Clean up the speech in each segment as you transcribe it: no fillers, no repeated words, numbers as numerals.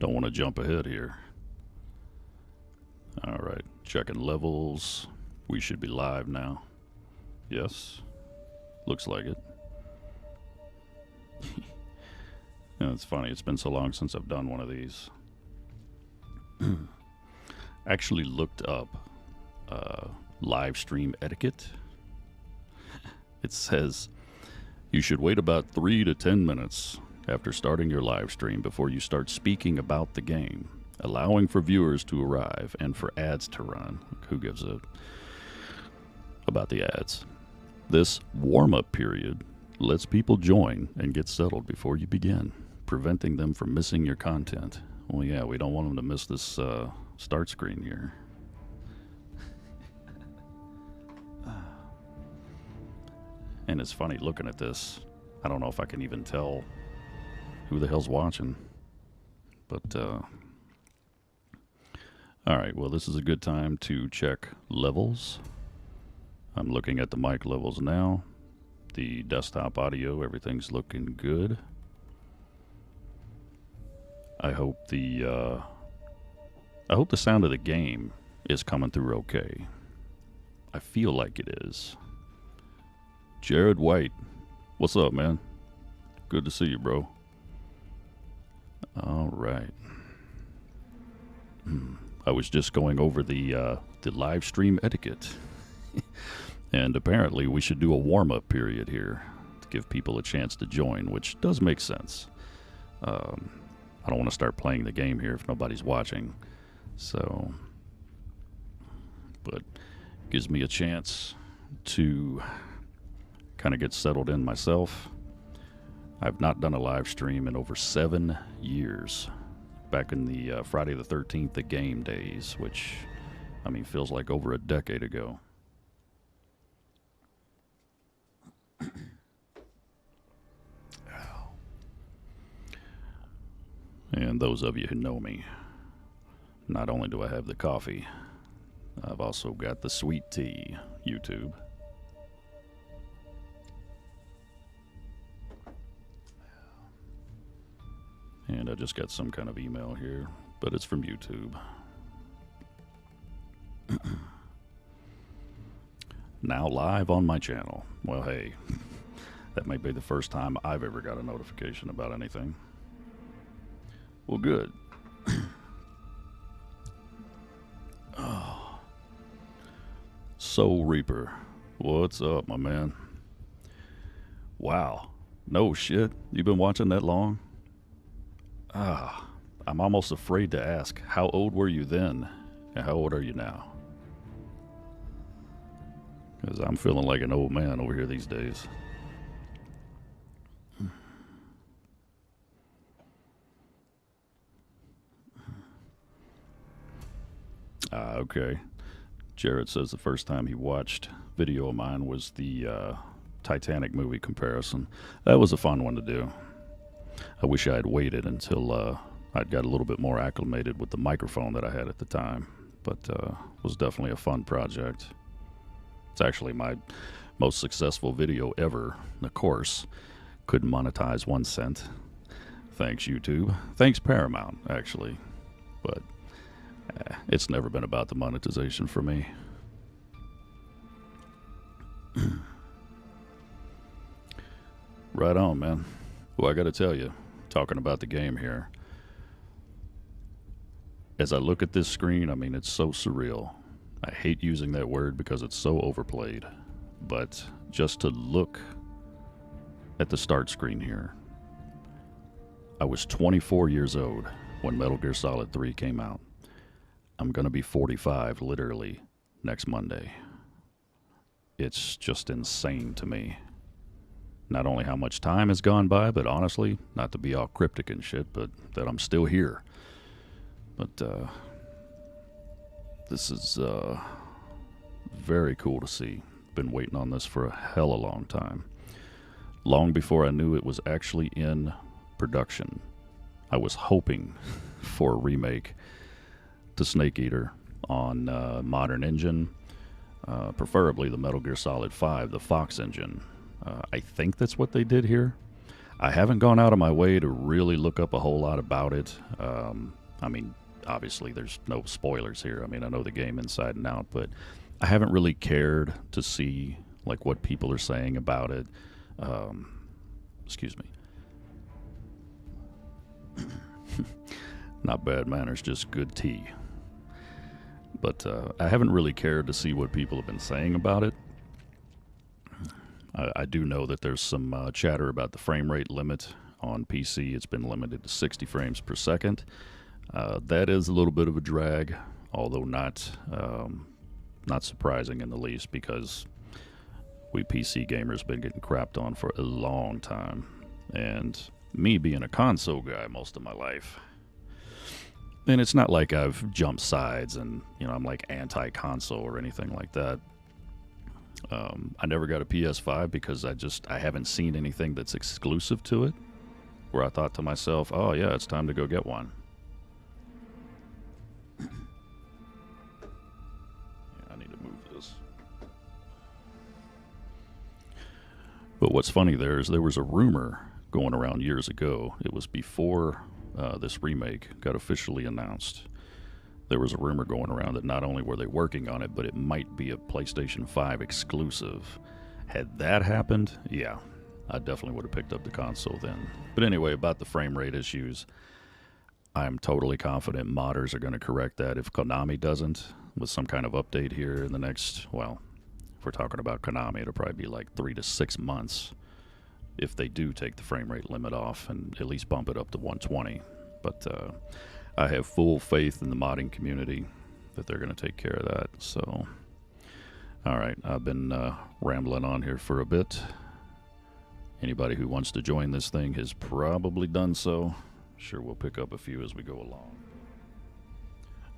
Don't want to jump ahead here. Alright, checking levels. We should be live now. Yes. Looks like it. It's funny, it's been so long since I've done one of these. Actually looked up live stream etiquette. It says you should wait about 3 to 10 minutes after starting your live stream before you start speaking about the game, allowing for viewers to arrive and for ads to run. Who gives a about the ads? This warm-up period lets people join and get settled before you begin, preventing them from missing your content. Well, yeah, we don't want them to miss this start screen here. And it's funny looking at this. I don't know if I can even tell who the hell's watching. But, alright, well, this is a good time to check levels. I'm looking at the mic levels now. The desktop audio, everything's looking good. I hope the sound of the game is coming through okay. I feel like it is. Jared White, what's up, man? Good to see you, bro. All right. I was just going over the live stream etiquette, and apparently we should do a warm-up period here to give people a chance to join, which does make sense. I don't want to start playing the game here if nobody's watching, so, but gives me a chance to kind of get settled in myself. I've not done a live stream in over 7 years. Back in the Friday the 13th, the game days, which, I mean, feels like over a decade ago. And those of you who know me, not only do I have the coffee, I've also got the sweet tea, YouTube. And I just got some kind of email here, but it's from YouTube. Now live on my channel. Well, hey, that may be the first time I've ever got a notification about anything. Well, good. Oh. Soul Reaper, what's up, my man? Wow, no shit, you've been watching that long? I'm almost afraid to ask, how old were you then, and how old are you now? Because I'm feeling like an old man over here these days. Okay. Jared says the first time he watched video of mine was the Titanic movie comparison. That was a fun one to do. I wish I had waited until I'd got a little bit more acclimated with the microphone that I had at the time, but it was definitely a fun project. It's actually my most successful video ever. Of course, couldn't monetize 1 cent. Thanks, YouTube. Thanks, Paramount, actually. But it's never been about the monetization for me. Right on, man. Well, I gotta tell you, talking about the game here, as I look at this screen, I mean, it's so surreal. I hate using that word because it's so overplayed, but just to look at the start screen here, I was 24 years old when Metal Gear Solid 3 came out. I'm gonna be 45 literally next Monday. It's just insane to me. Not only how much time has gone by, but honestly, not to be all cryptic and shit, but that I'm still here. But this is very cool to see. Been waiting on this for a hell of a long time. Long before I knew it was actually in production. I was hoping for a remake to Snake Eater on modern engine, preferably the Metal Gear Solid 5, the Fox engine. I think that's what they did here. I haven't gone out of my way to really look up a whole lot about it. I mean, obviously, there's no spoilers here. I mean, I know the game inside and out, but I haven't really cared to see like what people are saying about it. Um, excuse me. Not bad manners, just good tea. But I haven't really cared to see what people have been saying about it. I do know that there's some chatter about the frame rate limit on PC. It's been limited to 60 frames per second. That is a little bit of a drag, although not surprising in the least, because we PC gamers been getting crapped on for a long time, and me being a console guy most of my life. And it's not like I've jumped sides and I'm like anti-console or anything like that. I never got a PS5 because I haven't seen anything that's exclusive to it, where I thought to myself, oh yeah, it's time to go get one. Yeah, I need to move this. But what's funny there is there was a rumor going around years ago. It was before this remake got officially announced. There was a rumor going around that not only were they working on it, but it might be a PlayStation 5 exclusive. Had that happened, yeah, I definitely would have picked up the console then. But anyway, about the frame rate issues, I'm totally confident modders are going to correct that if Konami doesn't, with some kind of update here in the next, well, if we're talking about Konami, it'll probably be like 3 to 6 months if they do take the frame rate limit off and at least bump it up to 120. But I have full faith in the modding community that they're going to take care of that. So, all right, I've been rambling on here for a bit. Anybody who wants to join this thing has probably done so. Sure, we'll pick up a few as we go along.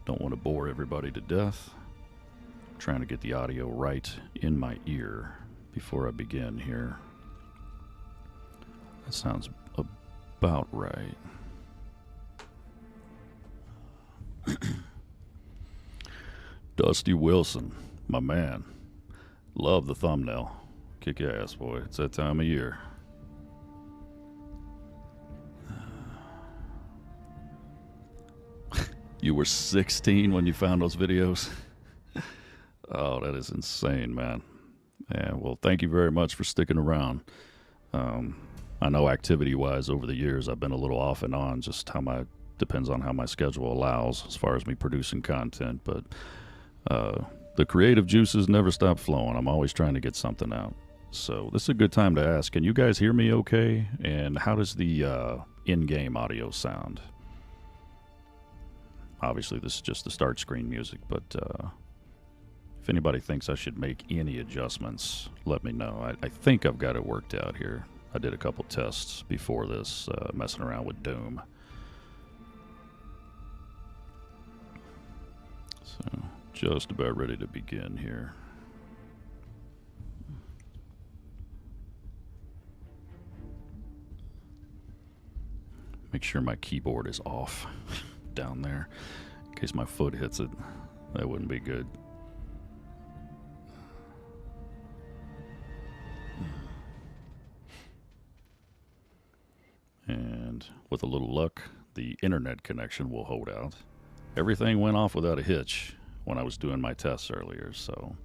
Don't want to bore everybody to death. I'm trying to get the audio right in my ear before I begin here. That sounds about right. Dusty Wilson, my man. Love the thumbnail. Kick your ass, boy. It's that time of year. You were 16 when you found those videos? Oh, that is insane, man. Yeah, well, thank you very much for sticking around. I know activity-wise over the years I've been a little off and on, just depends on how my schedule allows as far as me producing content, but the creative juices never stop flowing. I'm always trying to get something out. So this is a good time to ask, can you guys hear me okay? And how does the in-game audio sound? Obviously, this is just the start screen music, but if anybody thinks I should make any adjustments, let me know. I think I've got it worked out here. I did a couple tests before this, messing around with Doom. So, just about ready to begin here. Make sure my keyboard is off down there in case my foot hits it. That wouldn't be good. And with a little luck, the internet connection will hold out. Everything went off without a hitch when I was doing my tests earlier, so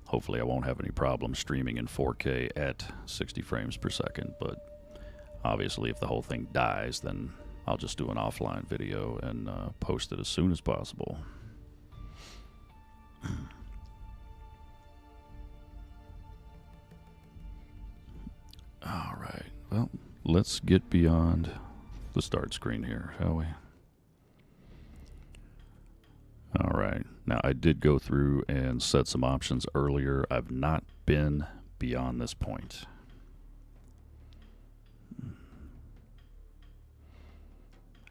hopefully I won't have any problems streaming in 4K at 60 frames per second, but obviously if the whole thing dies, then I'll just do an offline video and post it as soon as possible. All right, well, let's get beyond the start screen here, shall we? All right, now I did go through and set some options earlier. I've not been beyond this point.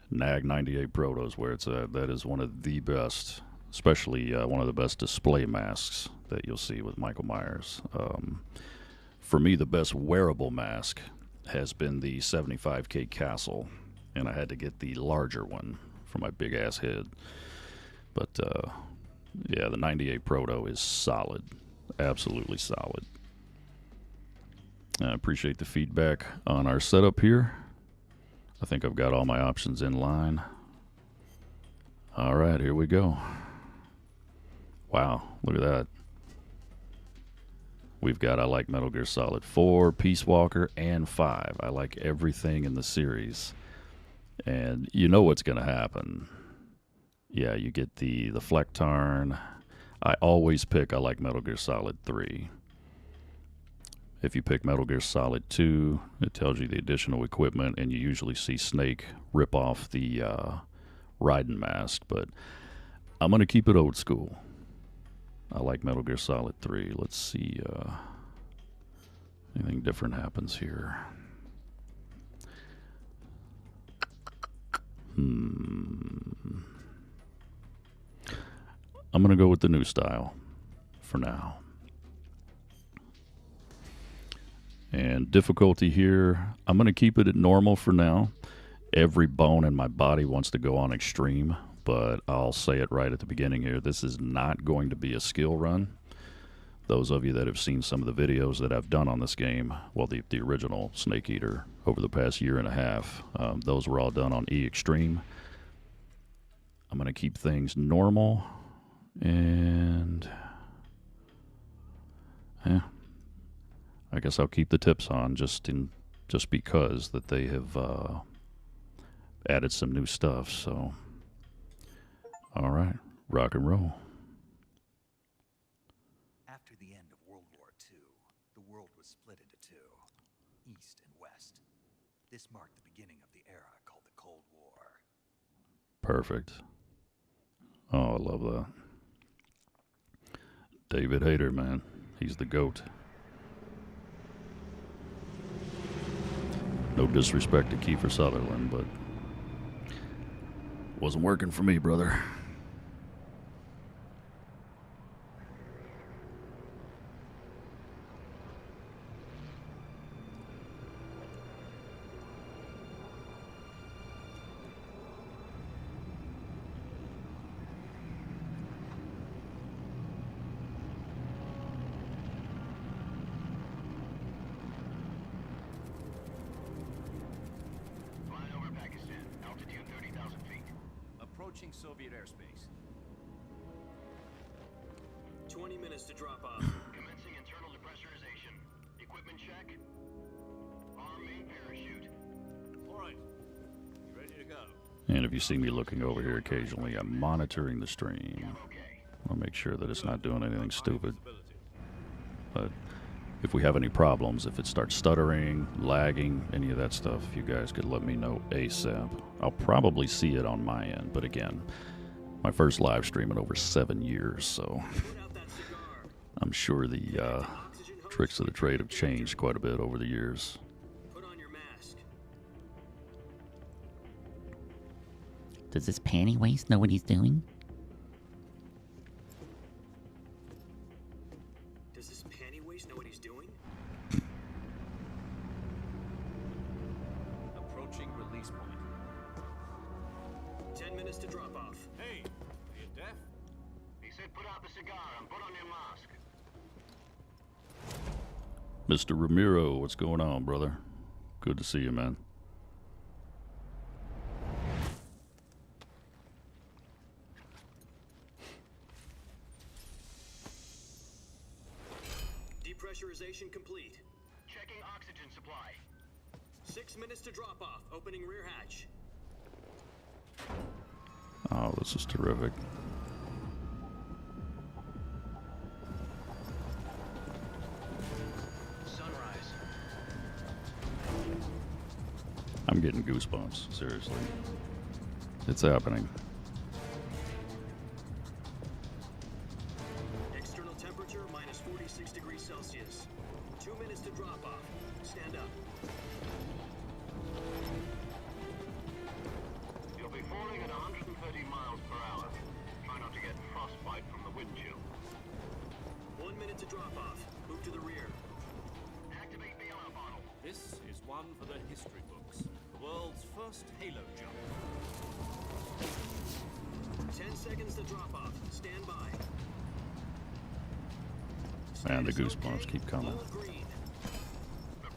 NAG 98 Proto is where it's at. That is one of the best, especially one of the best display masks that you'll see with Michael Myers. For me, the best wearable mask has been the 75K Castle, and I had to get the larger one for my big ass head. But yeah, the 98 Proto is solid, absolutely solid. I appreciate the feedback on our setup here. I think I've got all my options in line. All right, here we go. Wow, look at that. We've got I like Metal Gear Solid 4, Peace Walker, and 5. I like everything in the series. And you know what's going to happen. Yeah, you get the Flectarn. I always pick I like Metal Gear Solid 3. If you pick Metal Gear Solid 2, it tells you the additional equipment, and you usually see Snake rip off the Raiden mask. But I'm going to keep it old school. I like Metal Gear Solid 3. Let's see anything different happens here. I'm going to go with the new style for now. And difficulty here, I'm going to keep it at normal for now. Every bone in my body wants to go on extreme, but I'll say it right at the beginning here. This is not going to be a skill run. Those of you that have seen some of the videos that I've done on this game, well, the original Snake Eater over the past year and a half, those were all done on E Extreme. I'm going to keep things normal, and yeah, I guess I'll keep the tips on just because that they have added some new stuff. So, all right, rock and roll. After the end of World War II, the world was split into two, East and West. This marked the beginning of the era called the Cold War. Perfect. Oh, I love that. David Hayter, man. He's the GOAT. No disrespect to Kiefer Sutherland, but wasn't working for me, brother. Approaching Soviet airspace. 20 minutes to drop off. Commencing internal depressurization. Equipment check. Arm main parachute. All right. Ready to go. And if you see me looking over here occasionally, I'm monitoring the stream. I'll make sure that it's not doing anything stupid. But if we have any problems, if it starts stuttering, lagging, any of that stuff, you guys could let me know ASAP. I'll probably see it on my end, but again, my first live stream in over 7 years, so I'm sure the tricks of the trade have changed quite a bit over the years. Put on your mask. Does this panty waist know what he's doing? Does this panty waist know what he's doing? Approaching release point. 10 minutes to drop off. Hey, are you deaf? He said put out the cigar and put on your mask. Mr. Ramiro, what's going on, brother? Good to see you, man. Depressurization complete. Checking oxygen supply. 6 minutes to drop off. Opening rear hatch. Oh, this is terrific. Sunrise. I'm getting goosebumps, seriously. It's happening. External temperature minus 46 degrees Celsius. 2 minutes to drop off. Stand up. You'll be falling at 130 miles per hour. Try not to get frostbite from the wind chill. 1 minute to drop off. Move to the rear. Activate the alarm bottle. This is one for the history books. The world's first halo jump. 10 seconds to drop off. Stand by. Man, the Status goosebumps okay. keep coming. All green. The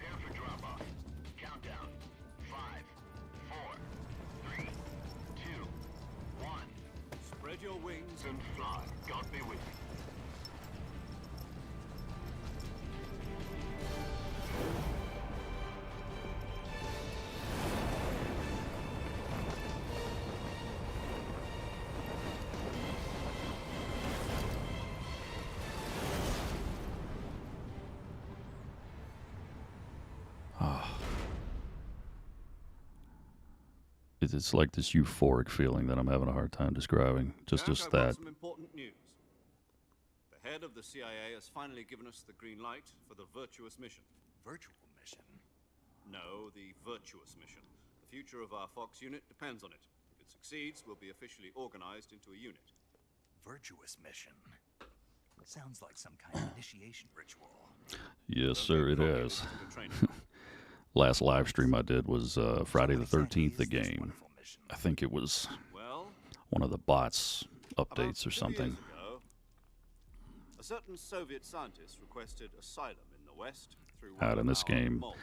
It's like this euphoric feeling that I'm having a hard time describing. Jack, Just I've got that. some important news. The head of the CIA has finally given us the green light for the virtuous mission. Virtual mission? No, the virtuous mission. The future of our Fox unit depends on it. If it succeeds, we'll be officially organized into a unit. Virtuous mission? Sounds like some kind of initiation ritual. Yes, sir, it Don't get has. into the training. Last live stream I did was Friday the What exactly 13th, the is this game. wonderful mission? I think it was Well, one of the bots about updates or 2 something. years ago, a certain Soviet scientist requested asylum in the West through one Out in of this our game. moles.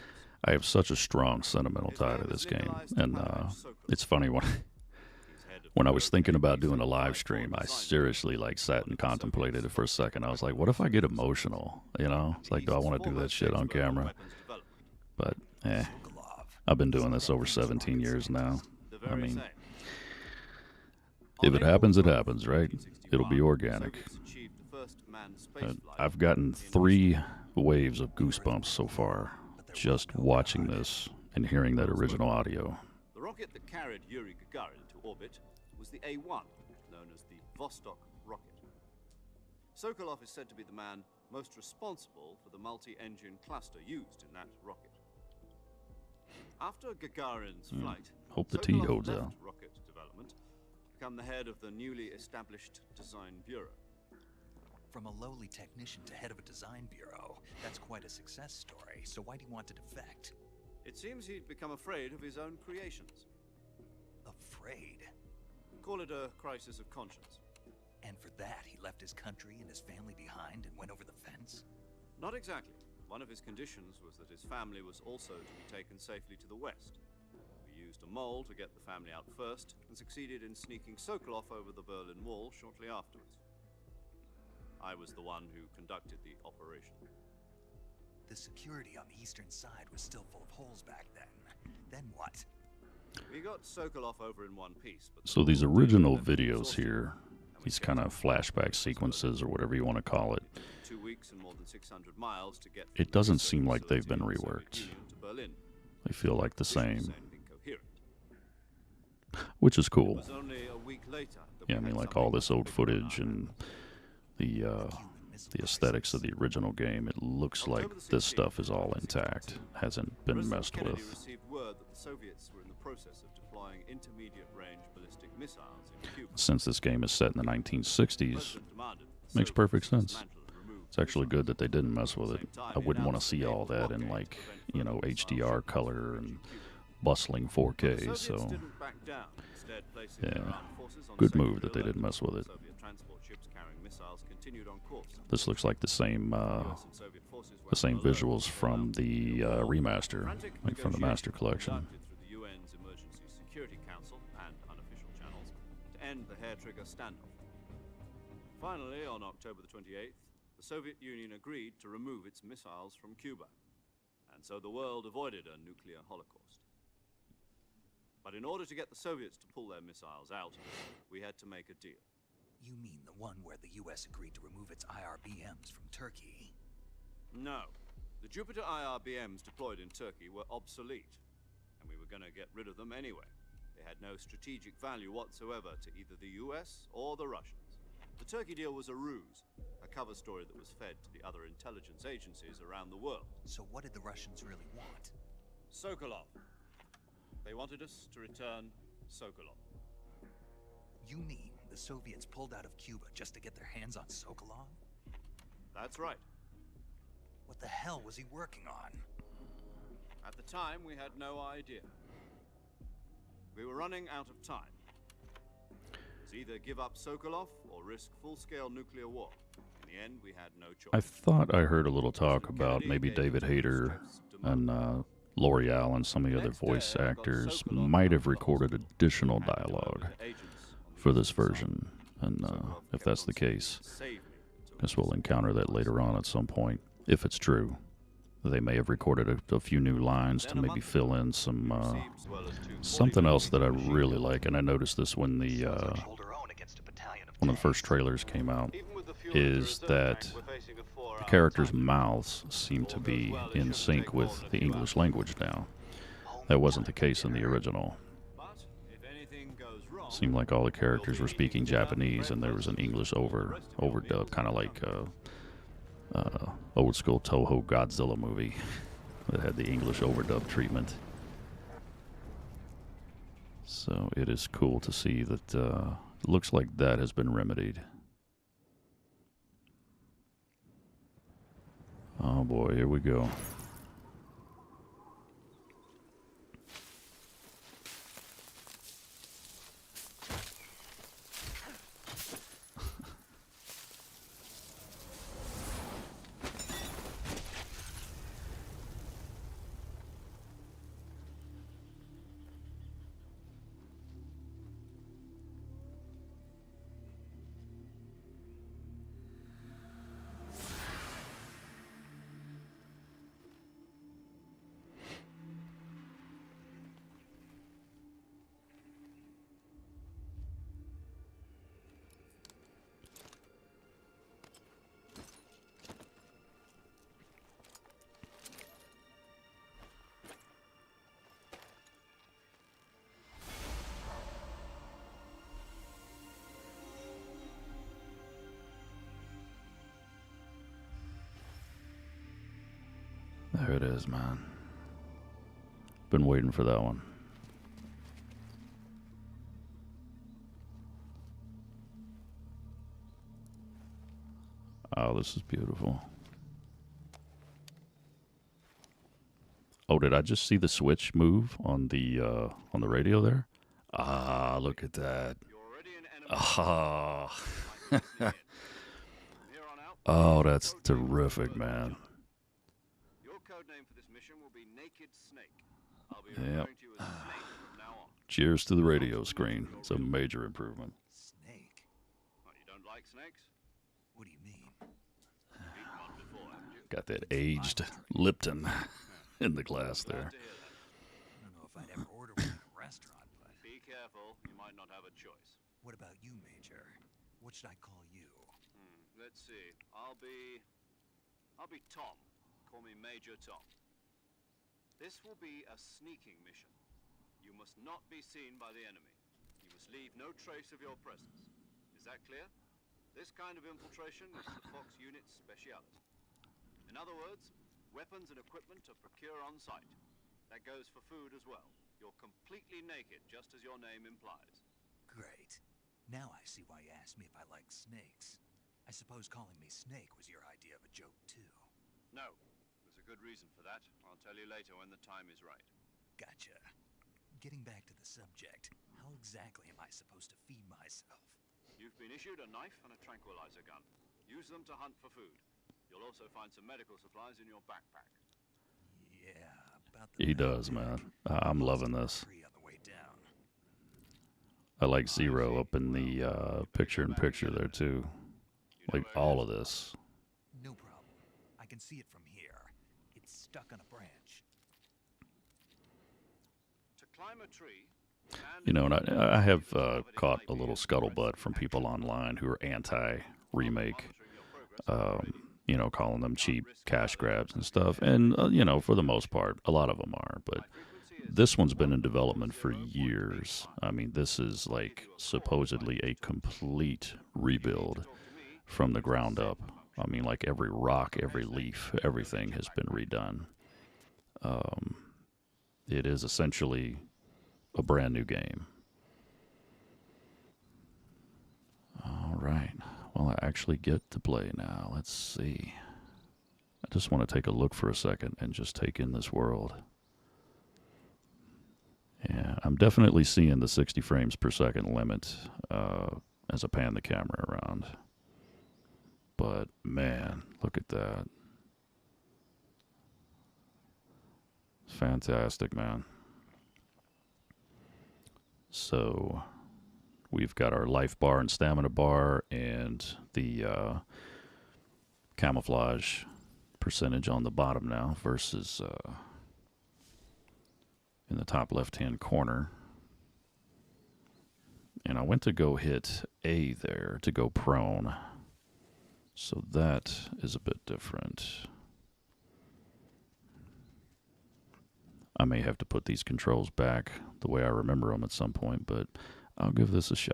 I have such a strong sentimental His tie name to is this game, Nikolai and Stepanovich Sokolov. it's funny when He's head of when I the was thinking about doing a Soviet live stream, I design seriously like sat and contemplated it for a second. I was like, what if I get emotional? You know, it's like, do I want to do that shit on camera? But Sokolov. I've been doing this over 17 years now. The I very mean, same. if On it April happens, it 12th, happens, right? It'll be 1961, organic. the Soviets achieved the first manned spaceflight I've gotten in 3 waves of goosebumps so far just watching this and hearing that original audio. The rocket that carried Yuri Gagarin to orbit was the A-1, known as the Vostok rocket. Sokolov is said to be the man most responsible for the multi-engine cluster used in that rocket. After Gagarin's flight, Hope the tea Sokolov holds left out. rocket development to become the head of the newly established design bureau. From a lowly technician to head of a design bureau, that's quite a success story. So why'd he want to defect? It seems he'd become afraid of his own creations. Afraid? Call it a crisis of conscience. And for that, he left his country and his family behind and went over the fence? Not exactly. One of his conditions was that his family was also to be taken safely to the west. We used a mole to get the family out first, and succeeded in sneaking Sokolov over the Berlin Wall shortly afterwards. I was the one who conducted the operation. The security on the eastern side was still full of holes back then. Then what? We got Sokolov over in one piece, but So these original videos here, these kind of flashback sequences or whatever you want to call it, 2 weeks and more than 600 miles to get it from doesn't the seem like they've been facility in the Soviet reworked. Union to Berlin. They feel like the Didn't same, say anything coherent. which is It cool. was only a week later that Yeah, I we mean, had like all something this old big footage on our and the aesthetics of the original game, it looks like October the this 16th, stuff is all intact, hasn't been President messed Kennedy with. received word that the Soviets were in the process of deploying intermediate-range ballistic missiles in Cuba. Since this game is set in the 1960s, President demanded that the makes Soviets perfect sense. dismantle and remove It's actually missiles. good that they didn't mess with At it. the same time, I he wouldn't want to announced see a all naval that in blockade like, to prevent you know, further missile HDR shipments color from and reaching Cuba. bustling The 4K, Soviets so didn't back down, instead placing yeah, their armed forces on good secondary move that they alert. didn't mess with it. Soviet transport ships carrying missiles continued on course. This looks like the same US and Soviet forces were the same on alert visuals to from allow the remaster, frantic like from the Master negotiations Collection. conducted through the UN's Emergency Security Council and unofficial channels to end the hair-trigger standoff. Finally, on October the 28th, the Soviet Union agreed to remove its missiles from Cuba, and so the world avoided a nuclear holocaust. But in order to get the Soviets to pull their missiles out, we had to make a deal. You mean the one where the US agreed to remove its IRBMs from Turkey? No. The Jupiter IRBMs deployed in Turkey were obsolete, and we were going to get rid of them anyway. They had no strategic value whatsoever to either the US or the Russians. The Turkey deal was a ruse, a cover story that was fed to the other intelligence agencies around the world. So what did the Russians really want? Sokolov. They wanted us to return Sokolov. You mean the Soviets pulled out of Cuba just to get their hands on Sokolov? That's right. What the hell was he working on? At the time, we had no idea. We were running out of time. It was either give up Sokolov or risk full-scale nuclear war. In the end, we had no choice. I thought I heard a little talk about maybe David Hayter and L'Oreal and some of the other voice actors might have recorded additional dialogue for this version, and if that's the case, I guess we'll encounter that later on at some point, if it's true. They may have recorded a few new lines to maybe fill in some something else that I really like, and I noticed this when the Hold her own against a battalion of one of the first tanks. trailers came out, is that the characters' mouths seem to be in sync with the English language now. That wasn't the case in the original. But if Seemed like all the characters were speaking Japanese, and there was an English overdub, kind of like old school Toho Godzilla movie that had the English overdub treatment. So it is cool to see that it looks like that has been remedied. Oh boy, here we go. There it is, man. Been waiting for that one. Oh, this is beautiful. Oh, did I just see the switch move on the radio there? Ah, look at that. Ah. Oh, that's terrific, man. Your code name for this mission will be Naked Snake. I'll be Yep. referring to you as Snake from now on. Cheers to the radio screen. It's a major improvement. Snake? What, you don't like snakes? What do you mean? You've eaten one before, haven't you? Got that aged Lipton in the glass there. Glad to hear that. I don't know if I'd ever order one in a restaurant, but Be careful, you might not have a choice. what about you, Major? What should I call you? Let's see. I'll be Tom. Call me Major Tom. This will be a sneaking mission. You must not be seen by the enemy. You must leave no trace of your presence. Is that clear? This kind of infiltration is the Fox unit's speciality. In other words, weapons and equipment are procured on site. That goes for food as well. You're completely naked, just as your name implies. Great. Now I see why you asked me if I like snakes. I suppose calling me Snake was your idea of a joke, too. No, there's a good reason for that. I'll tell you later when the time is right. Gotcha. Getting back to the subject, how exactly am I supposed to feed myself? You've been issued a knife and a tranquilizer gun. Use them to hunt for food. You'll also find some medical supplies in your backpack. Yeah, about the He does, man. I'm loving this. tree on the way down. I like Zero up in the picture-in-picture there, too. Like, all of this. No problem. I can see it from here. It's stuck on a branch. To climb a tree... You know, and I have caught a little scuttlebutt from people online who are anti-remake, you know, calling them cheap cash grabs and stuff. And, you know, for the most part, a lot of them are. But this one's been in development for years. I mean, this is like supposedly a complete rebuild from the ground up. I mean, like every rock, every leaf, everything has been redone. It is essentially a brand new game. All right. Well, I actually get to play now. Let's see. I just want to take a look for a second and just take in this world. Yeah, I'm definitely seeing the 60 frames per second limit as I pan the camera around. But, man, look at that. It's fantastic, man. So, we've got our life bar and stamina bar and the camouflage percentage on the bottom now versus in the top left-hand corner. And I went to go hit A there to go prone. So that is a bit different. I may have to put these controls back the way I remember them at some point, but I'll give this a shot.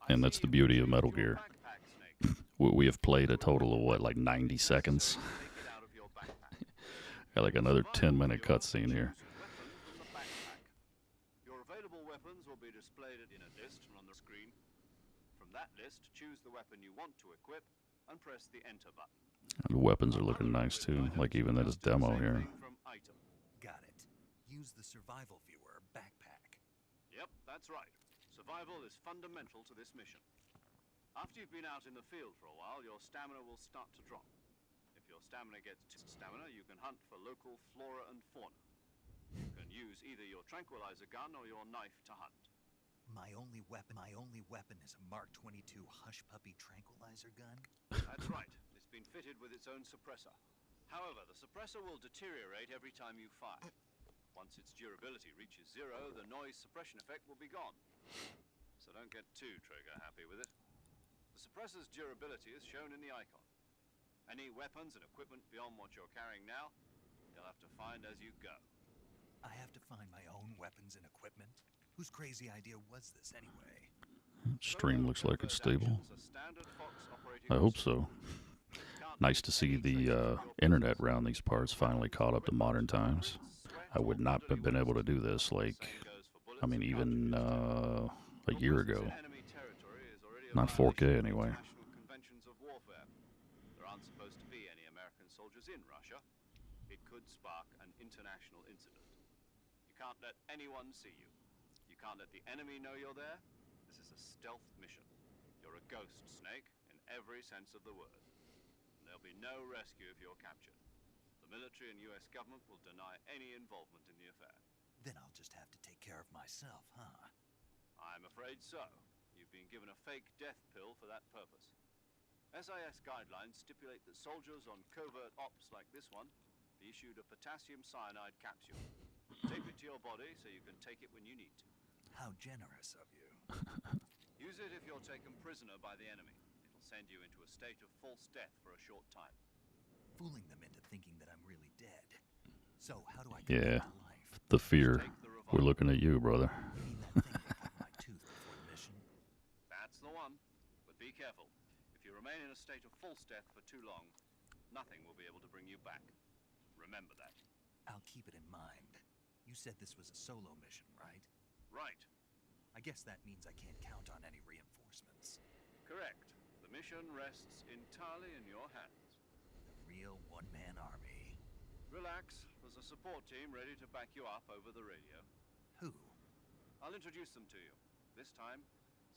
And that's the beauty of Metal Gear. We have played a total of what, like 90 seconds? Got like another 10-minute cutscene here. Your available weapons will be displayed in a list on the screen. From that list, choose the weapon you want to equip and press the enter button. The weapons are looking nice too, like even in this demo here. Got it. Use the survival viewer backpack. Yep, that's right. Survival is fundamental to this mission. After you've been out in the field for a while, your stamina will start to drop. If your stamina gets to stamina, you can hunt for local flora and fauna. You can use either your tranquilizer gun or your knife to hunt. My only weapon is a Mark 22 Hush Puppy tranquilizer gun. That's right. It's been fitted with its own suppressor. However, the suppressor will deteriorate every time you fire. Once its durability reaches 0, the noise suppression effect will be gone. So don't get too trigger happy with it. The suppressor's durability is shown in the icon. Any weapons and equipment beyond what you're carrying now, you'll have to find as you go. I have to find my own weapons and equipment? Whose crazy idea was this anyway? Stream looks like it's stable. I hope so. Nice to see the internet around these parts finally caught up to modern times. I would not have been able to do this, like, I mean, even a year ago. Not 4K anyway. There aren't supposed to be any American soldiers in Russia. It could spark an international incident. You can't let anyone see you. You can't let the enemy know you're there. This is a stealth mission. You're a ghost, Snake, in every sense of the word. And there'll be no rescue if you're captured. The military and US government will deny any involvement in the affair. Then I'll just have to take care of myself, huh? I'm afraid so. You've been given a fake death pill for that purpose. SIS guidelines stipulate that soldiers on covert ops like this one be issued a potassium cyanide capsule. Tape it to your body so you can take it when you need to. How generous of you. Use it if you're taken prisoner by the enemy. It'll send you into a state of false death for a short time. Fooling them into thinking that I'm really dead. So how do I come Yeah, back to life? the fear. We're looking at you, brother. You mean that thing they put in my tooth before the mission? That's the one. But be careful. If you remain in a state of false death for too long, nothing will be able to bring you back. Remember that. I'll keep it in mind. You said this was a solo mission, right? Right. I guess that means I can't count on any reinforcements. Correct. The mission rests entirely in your hands. The real one-man army. Relax. There's a support team ready to back you up over the radio. Who? I'll introduce them to you. This time,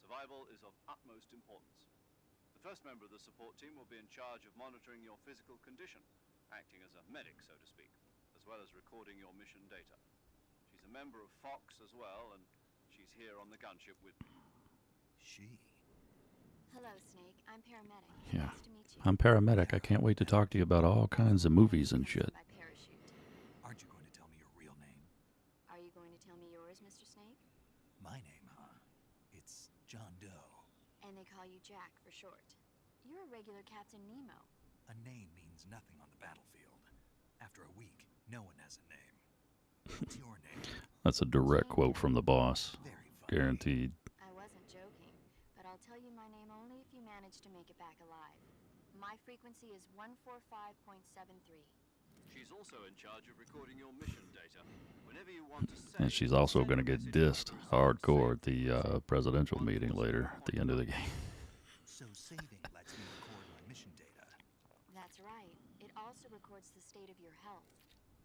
survival is of utmost importance. The first member of the support team will be in charge of monitoring your physical condition, acting as a medic, so to speak, as well as recording your mission data. She's a member of Fox as well, and she's here on the gunship with me. She? Hello, Snake. I'm paramedic. Yeah. Nice to meet you. I'm paramedic. I can't wait to talk to you about all kinds of movies and shit. By parachute. Aren't you going to tell me your real name? Are you going to tell me yours, Mr. Snake? My name, huh? It's John Doe. And they call you Jack for short. You're a regular Captain Nemo. A name means nothing on the battlefield. After a week, no one has a name. What's your name? That's a direct quote from the boss. Very funny. Guaranteed. I wasn't joking, but I'll tell you my name only if you manage to make it back alive. My frequency is 145.73. She's also in charge of recording your mission data. Whenever you want to say... And she's also going to get dissed hardcore at the presidential meeting later at the end of the game. So saving lets me record my mission data. That's right. It also records the state of your health.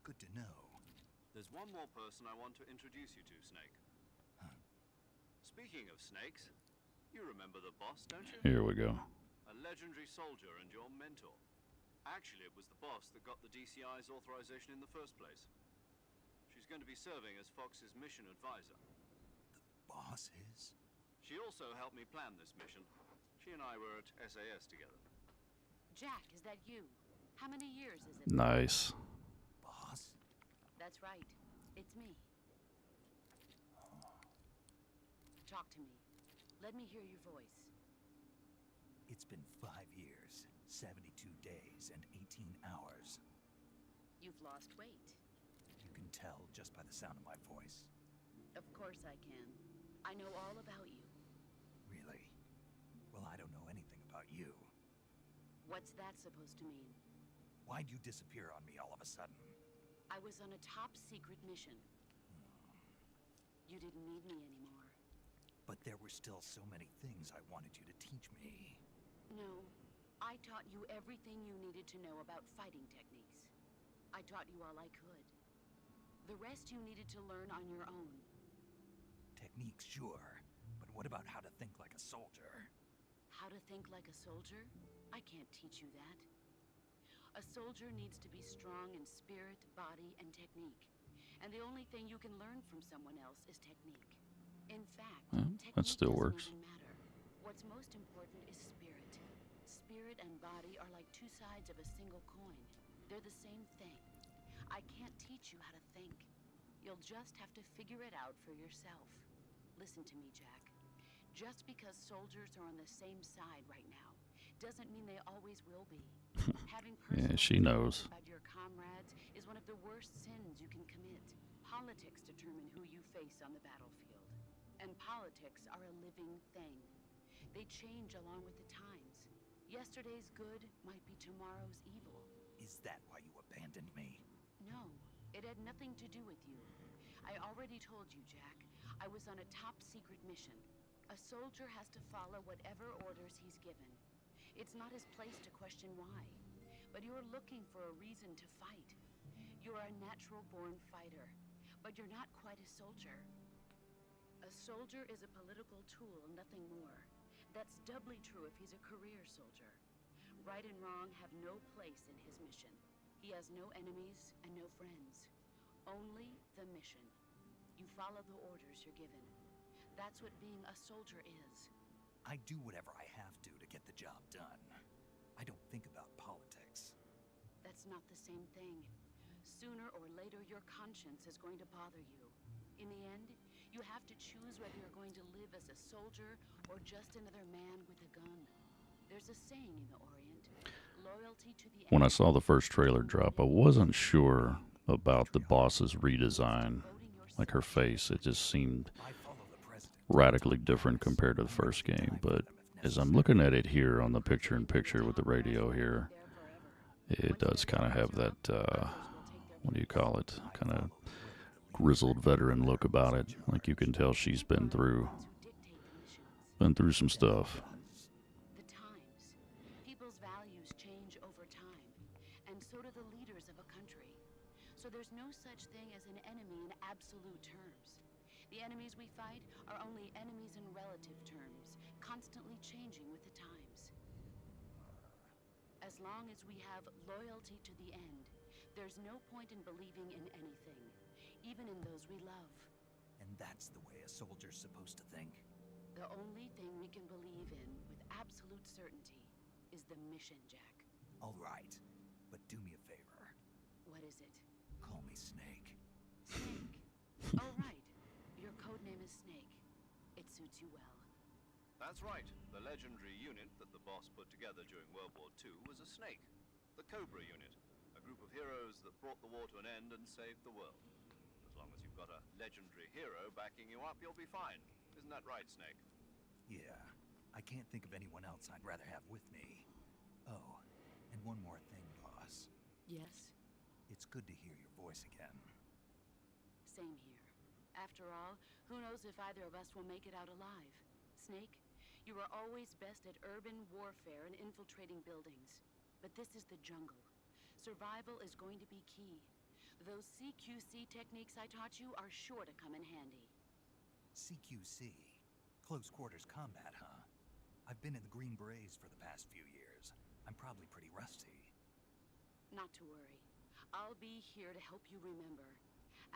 Good to know. There's one more person I want to introduce you to, Snake. Huh. Speaking of snakes, you remember the boss, don't you? Here we go. A legendary soldier and your mentor. Actually, it was the boss that got the DCI's authorization in the first place. She's going to be serving as Fox's mission advisor. The boss is? She also helped me plan this mission. She and I were at SAS together. Jack, is that you? How many years is it? Nice. Boss? That's right. It's me. Talk to me. Let me hear your voice. It's been 5 years, 72 days, and 18 hours. You've lost weight. You can tell just by the sound of my voice. Of course I can. I know all about you. Really? Well, I don't know anything about you. What's that supposed to mean? Why'd you disappear on me all of a sudden? I was on a top secret mission. You didn't need me anymore. But there were still so many things I wanted you to teach me. No, I taught you everything you needed to know about fighting techniques. I taught you all I could. The rest you needed to learn on your own. Techniques, sure. But what about how to think like a soldier? How to think like a soldier? I can't teach you that. A soldier needs to be strong in spirit, body, and technique. And the only thing you can learn from someone else is technique. In fact, technique that still doesn't works. even matter. What's most important is spirit. Spirit and body are like two sides of a single coin. They're the same thing. I can't teach you how to think. You'll just have to figure it out for yourself. Listen to me, Jack. Just because soldiers are on the same side right now doesn't mean they always will be. Having Yeah, personal she feelings knows. about your comrades is one of the worst sins you can commit. Politics determine who you face on the battlefield. And politics are a living thing. They change along with the times. Yesterday's good might be tomorrow's evil. Is that why you abandoned me? No, it had nothing to do with you. I already told you, Jack. I was on a top secret mission. A soldier has to follow whatever orders he's given. It's not his place to question why. But you're looking for a reason to fight. You're a natural-born fighter, but you're not quite a soldier. A soldier is a political tool, nothing more. That's doubly true if he's a career soldier. Right and wrong have no place in his mission. He has no enemies and no friends. Only the mission. You follow the orders you're given. That's what being a soldier is. I do whatever I have to get the job done. I don't think about politics. That's not the same thing. Sooner or later, your conscience is going to bother you. In the end, you have to choose whether you're going to live as a soldier or just another man with a gun. There's a saying in the Orient, loyalty to the When I end. saw the first trailer drop, I wasn't sure about the boss's redesign. Like her face, it just seemed I follow the president. radically different compared to the first game. But as I'm looking at it here on the picture-in-picture with the radio here, it does kind of have that, what do you call it, kind of grizzled veteran look about it. Like you can tell she's been through some stuff. The times. People's values change over time, and so do the leaders of a country. So there's no such thing as an enemy in absolute terms. The enemies we fight are only enemies in relative terms, constantly changing with the times. As long as we have loyalty to the end, there's no point in believing in anything, even in those we love. And that's the way a soldier's supposed to think. The only thing we can believe in with absolute certainty is the mission, Jack. All right, but do me a favor. What is it? Call me Snake. Snake. Oh, right. Your code name is Snake. It suits you well. That's right. The legendary unit that the boss put together during World War II was a snake. The Cobra unit. A group of heroes that brought the war to an end and saved the world. As long as you've got a legendary hero backing you up, you'll be fine. Isn't that right, Snake? Yeah, I can't think of anyone else I'd rather have with me. Oh, and one more thing, boss. Yes? It's good to hear your voice again. Same here. After all, who knows if either of us will make it out alive? Snake, you were always best at urban warfare and infiltrating buildings. But this is the jungle. Survival is going to be key. Those CQC techniques I taught you are sure to come in handy. CQC? Close quarters combat, huh? I've been in the Green Berets for the past few years. I'm probably pretty rusty. Not to worry. I'll be here to help you remember.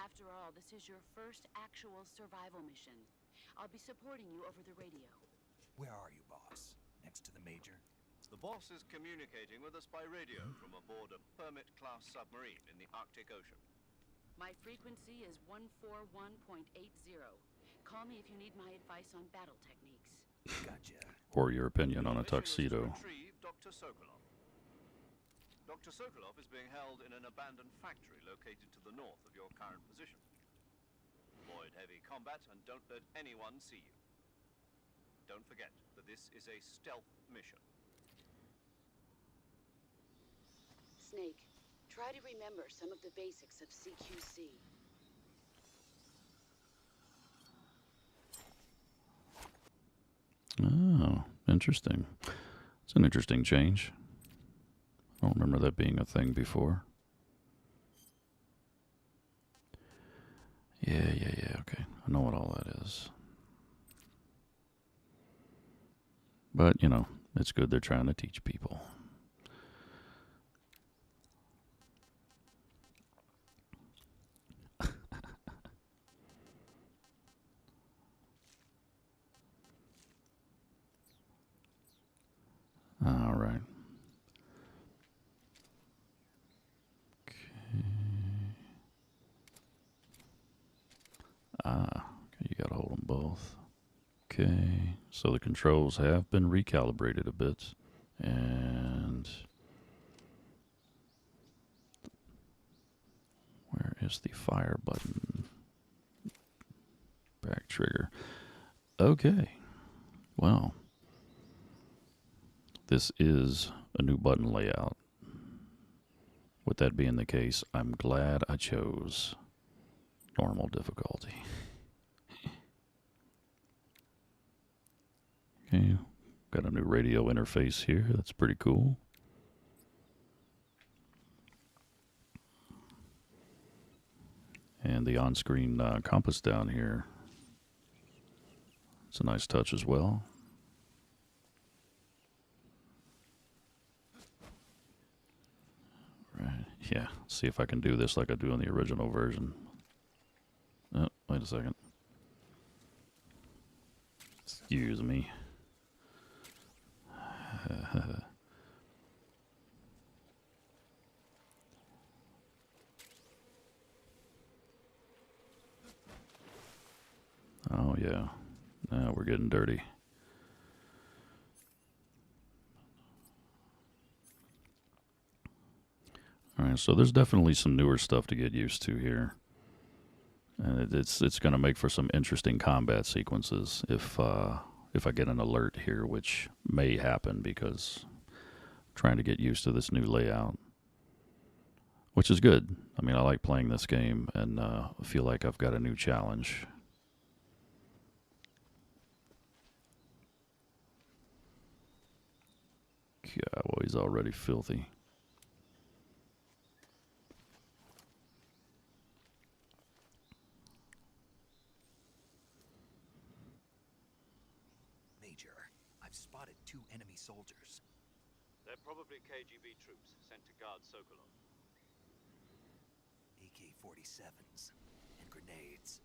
After all, this is your first actual survival mission. I'll be supporting you over the radio. Where are you, boss? Next to the Major? The boss is communicating with us by radio from aboard a Permit-class submarine in the Arctic Ocean. My frequency is 141.80. Call me if you need my advice on battle techniques. Gotcha. Or your opinion on a Mission was to tuxedo. retrieve Dr. Sokolov. Dr. Sokolov is being held in an abandoned factory located to the north of your current position. Avoid heavy combat and don't let anyone see you. Don't forget that this is a stealth mission. Snake, try to remember some of the basics of CQC. Oh, interesting. It's an interesting change. I don't remember that being a thing before. Yeah, okay. I know what all that is. But, you know, it's good they're trying to teach people. All right. Okay, you gotta hold them both. Okay, so the controls have been recalibrated a bit, and where is the fire button? Back trigger. Okay, well, this is a new button layout. With that being the case, I'm glad I chose normal difficulty. Okay, got a new radio interface here. That's pretty cool. And the on-screen compass down here. It's a nice touch as well. Right, yeah, see if I can do this like I do in the original version. Oh, wait a second. Excuse me. Oh, yeah. Now we're getting dirty. All right, so there's definitely some newer stuff to get used to here. And it's going to make for some interesting combat sequences if I get an alert here, which may happen because I'm trying to get used to this new layout, which is good. I mean, I like playing this game and feel like I've got a new challenge. God, well, he's already filthy. Major, I've spotted 2 enemy soldiers. They're probably KGB troops sent to guard Sokolov. AK-47s and grenades.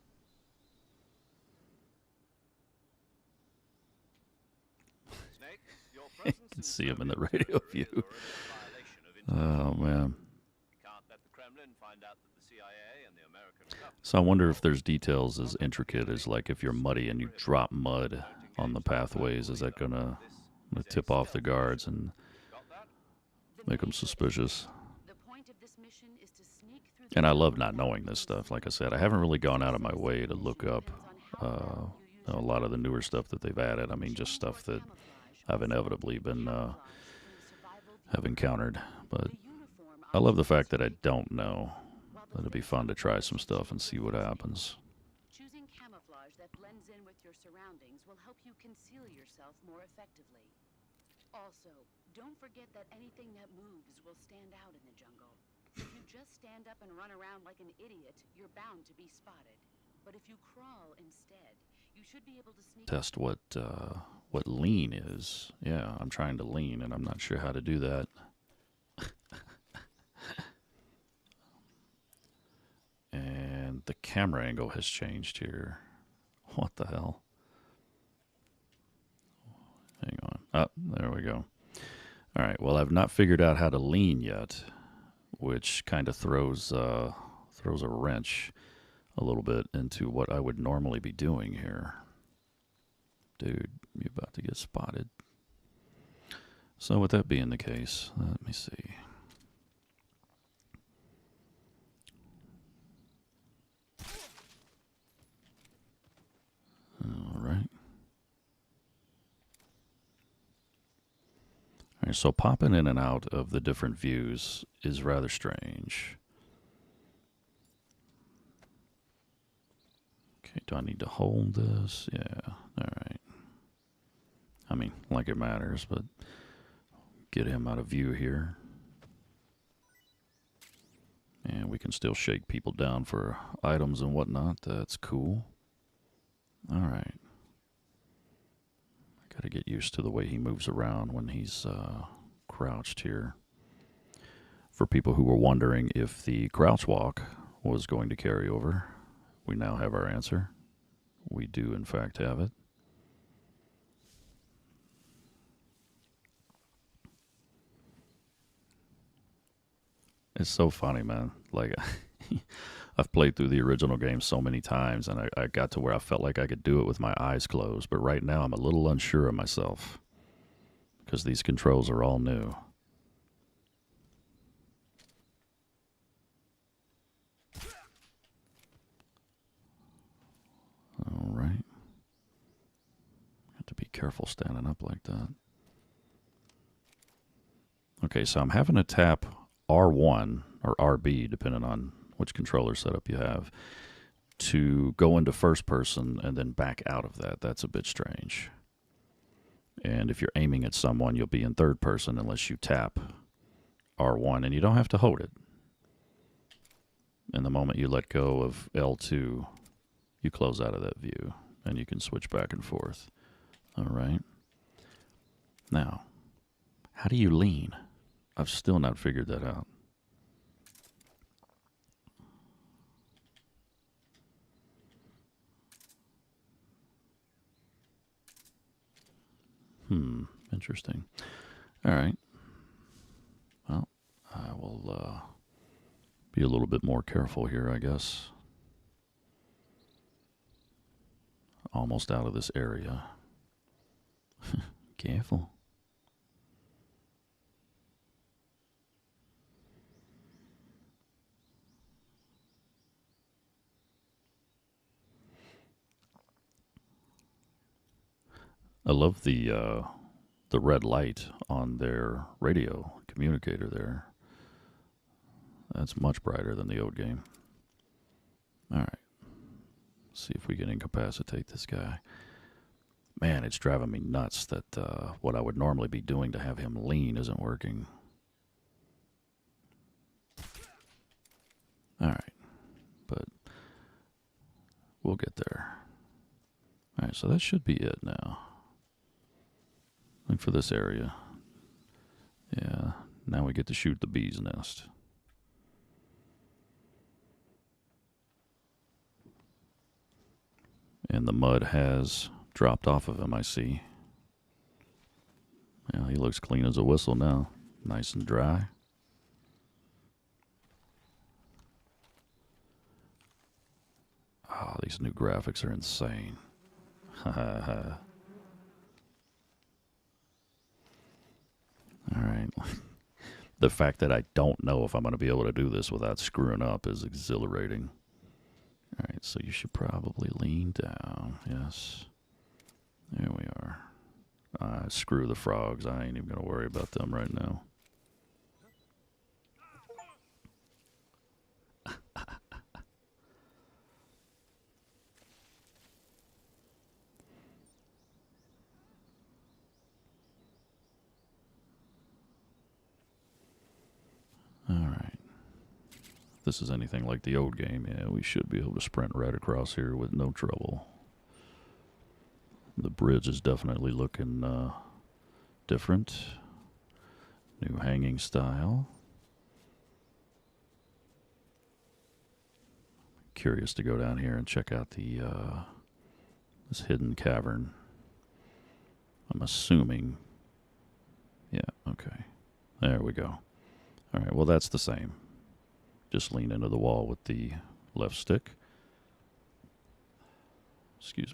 Snake, your presence I can see him in the Soviet radio territory view. is already a violation of international Oh, man. You can't let the Kremlin find out that the CIA and the American government So I wonder if there's details as intricate as, like, if you're muddy and you drop mud on the pathways, is that going to tip off the guards and got that? make them suspicious? The point of this mission is to sneak through And I love not knowing this stuff. Like I said, I haven't really gone out of my way to look up a lot of the newer stuff that they've added. I mean, just stuff that I've inevitably been have encountered. But I love the fact that I don't know. It'd be fun to try some stuff and see what happens. Choosing camouflage that blends in with your surroundings will help you conceal yourself more effectively. Also, don't forget that anything that moves will stand out in the jungle. If you just stand up and run around like an idiot, you're bound to be spotted. But if you crawl instead, you should be able to sneak... Test what lean is. Yeah, I'm trying to lean, and I'm not sure how to do that. And the camera angle has changed here. What the hell? Hang on. Oh, there we go. All right, well, I've not figured out how to lean yet, which kind of throws a wrench a little bit into what I would normally be doing here. Dude, you're about to get spotted. So with that being the case, let me see. All right. All right, so popping in and out of the different views is rather strange. Okay, do I need to hold this? Yeah, all right. I mean, like it matters, but get him out of view here. And we can still shake people down for items and whatnot. That's cool. All right. I got to get used to the way he moves around when he's crouched here. For people who were wondering if the crouch walk was going to carry over, we now have our answer. We do, in fact, have it. It's so funny, man. Like, I've played through the original game so many times, and I got to where I felt like I could do it with my eyes closed. But right now, I'm a little unsure of myself because these controls are all new. All right. Have to be careful standing up like that. Okay, so I'm having to tap R1 or RB, depending on which controller setup you have, to go into first person and then back out of that. That's a bit strange. And if you're aiming at someone, you'll be in third person unless you tap R1, and you don't have to hold it. And the moment you let go of L2, you close out of that view, and you can switch back and forth. All right. Now, how do you lean? I've still not figured that out. Interesting. All right. Well, I will be a little bit more careful here, I guess. Almost out of this area. Careful. I love the red light on their radio communicator there. That's much brighter than the old game. All right. See if we can incapacitate this guy. Man, it's driving me nuts that what I would normally be doing to have him lean isn't working. All right. But we'll get there. All right, so that should be it now. Like for this area. Yeah, now we get to shoot the bee's nest. And the mud has dropped off of him, I see. Yeah, he looks clean as a whistle now. Nice and dry. Oh, these new graphics are insane. Ha ha ha. All right. The fact that I don't know if I'm going to be able to do this without screwing up is exhilarating. All right, so you should probably lean down. Yes. There we are. Screw the frogs. I ain't even going to worry about them right now. All right. If this is anything like the old game, yeah, we should be able to sprint right across here with no trouble. The bridge is definitely looking different. New hanging style. Curious to go down here and check out the this hidden cavern. I'm assuming. Yeah, okay. There we go. All right, well, that's the same. Just lean into the wall with the left stick. Excuse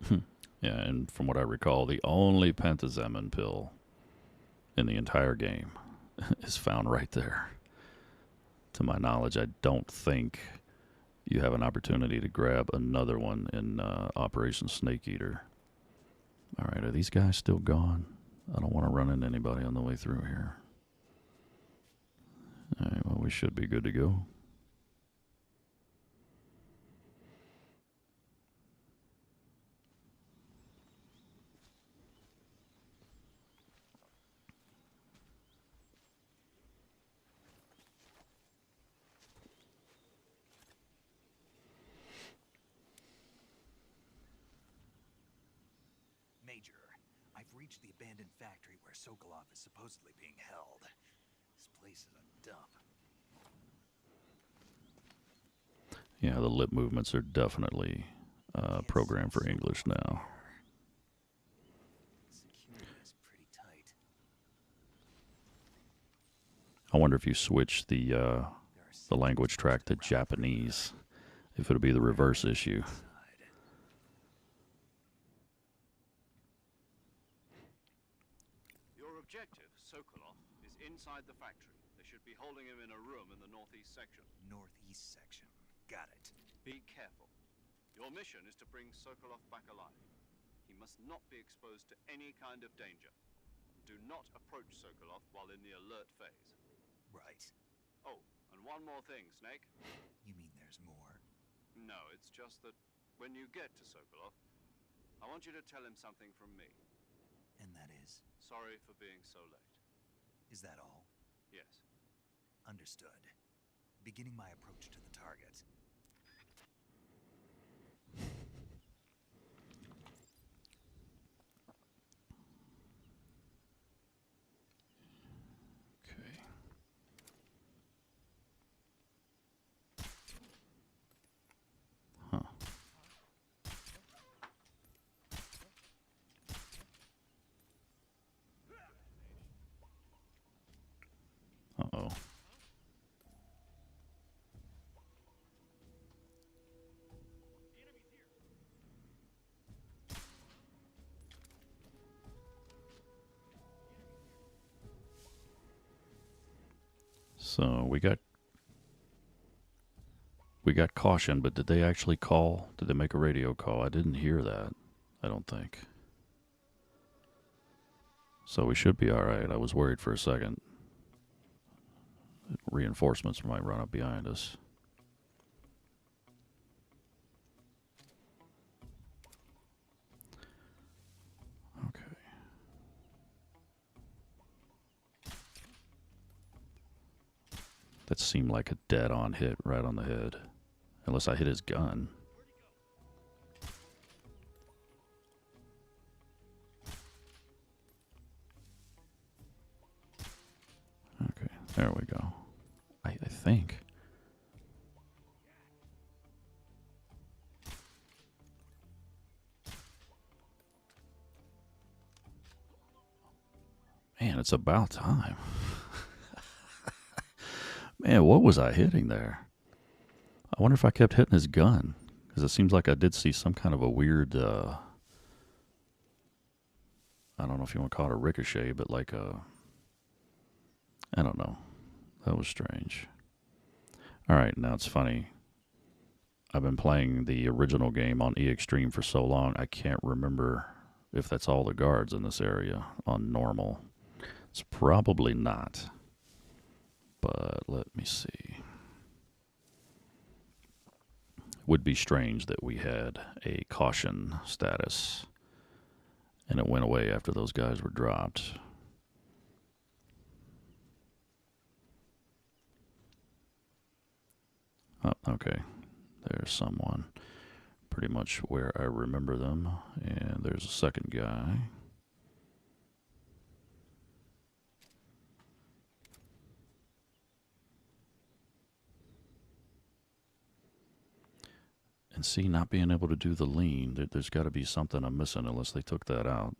me. Yeah, and from what I recall, the only pentazemin pill in the entire game is found right there. To my knowledge, I don't think you have an opportunity to grab another one in Operation Snake Eater. All right, are these guys still gone? I don't want to run into anybody on the way through here. All right, well, we should be good to go. Major, I've reached the abandoned factory where Sokolov is supposedly being held. This place is a dump. Yeah, the lip movements are definitely programmed for English now. Security is pretty tight. I wonder if you switch the language track to Japanese, if it'll be the reverse issue. Your objective, Sokolov, is inside the factory. They should be holding him in a room in the northeast section. Northeast section. Got it. Be careful. Your mission is to bring Sokolov back alive. He must not be exposed to any kind of danger. Do not approach Sokolov while in the alert phase. Right. Oh, and one more thing, Snake. You mean there's more? No, it's just that when you get to Sokolov, I want you to tell him something from me. And that is? Sorry for being so late. Is that all? Yes. Understood. Beginning my approach to the target. Okay. Huh. Uh-oh. So we got caution, but did they actually call? Did they make a radio call? I didn't hear that. I don't think. So we should be all right. I was worried for a second. Reinforcements might run up behind us. Okay. That seemed like a dead-on hit right on the head. Unless I hit his gun. Okay, there we go. I think. Man, it's about time. Man, what was I hitting there? I wonder if I kept hitting his gun. Because it seems like I did see some kind of a weird, I don't know if you want to call it a ricochet, but like a, I don't know. That was strange. All right, now it's funny. I've been playing the original game on E-Extreme for so long, I can't remember if that's all the guards in this area on normal. It's probably not. But let me see. Would be strange that we had a caution status and it went away after those guys were dropped. Oh, okay. There's someone. Pretty much where I remember them. And there's a second guy. And see, not being able to do the lean, there's got to be something I'm missing unless they took that out.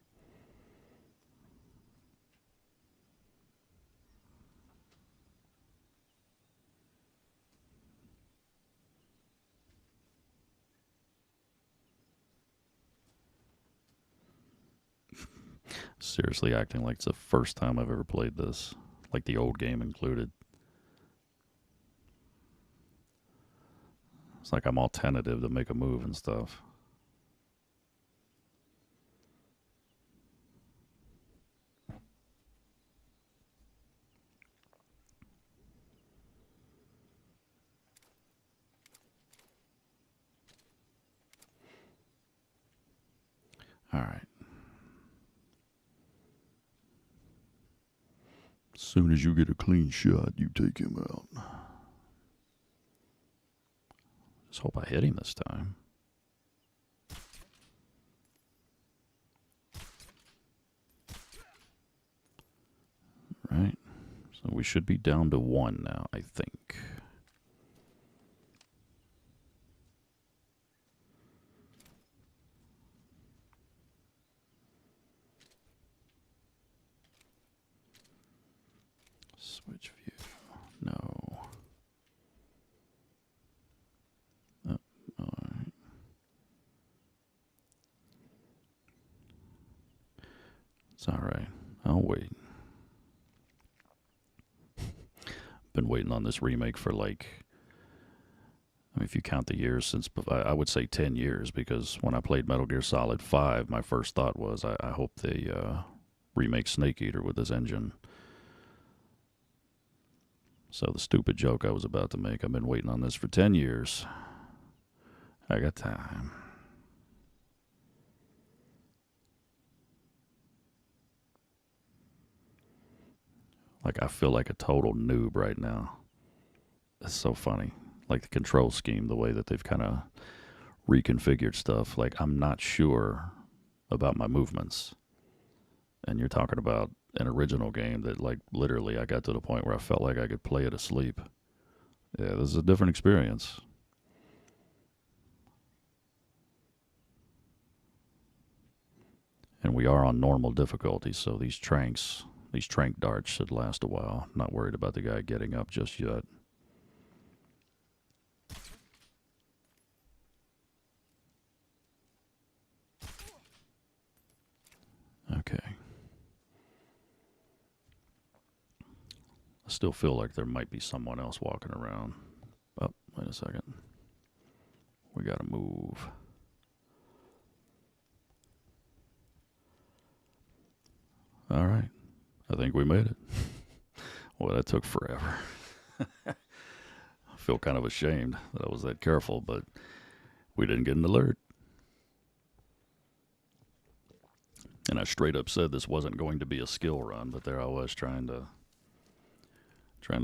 Seriously acting like it's the first time I've ever played this, like the old game included. It's like I'm all tentative to make a move and stuff. All right. As soon as you get a clean shot, you take him out. Just hope I hit him this time. Right. So we should be down to 1 now, I think. Switch view. No. Oh, all right. It's all right. I'll wait. Been waiting on this remake for like, I mean, if you count the years since, I would say 10 years, because when I played Metal Gear Solid 5, my first thought was, I hope they remake Snake Eater with this engine. So the stupid joke I was about to make, I've been waiting on this for 10 years. I got time. Like, I feel like a total noob right now. It's so funny. Like the control scheme, the way that they've kind of reconfigured stuff. Like, I'm not sure about my movements. And you're talking about an original game that, like, literally I got to the point where I felt like I could play it asleep. Yeah, this is a different experience. And we are on normal difficulty, so these trank darts should last a while. I'm not worried about the guy getting up just yet. Okay. I still feel like there might be someone else walking around. Oh, wait a second. We gotta move. All right. I think we made it. Well, that took forever. I feel kind of ashamed that I was that careful, but we didn't get an alert. And I straight up said this wasn't going to be a skill run, but there I was trying to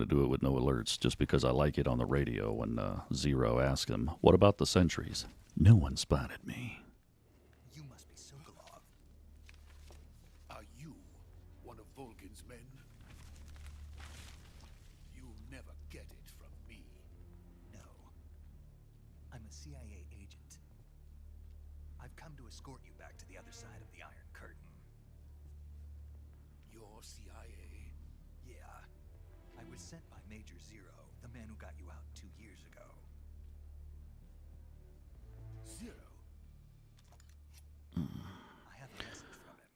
do it with no alerts, just because I like it on the radio when Zero asked him, "What about the sentries?" No one spotted me. You must be Sokolov. Are you one of Volgin's men? You'll never get it from me. No. I'm a CIA agent. I've come to escort you back to the other side of the Iron Curtain. You're CIA? Yeah. I was sent by Major Zero, the man who got you out 2 years ago. Zero? I have a message from him.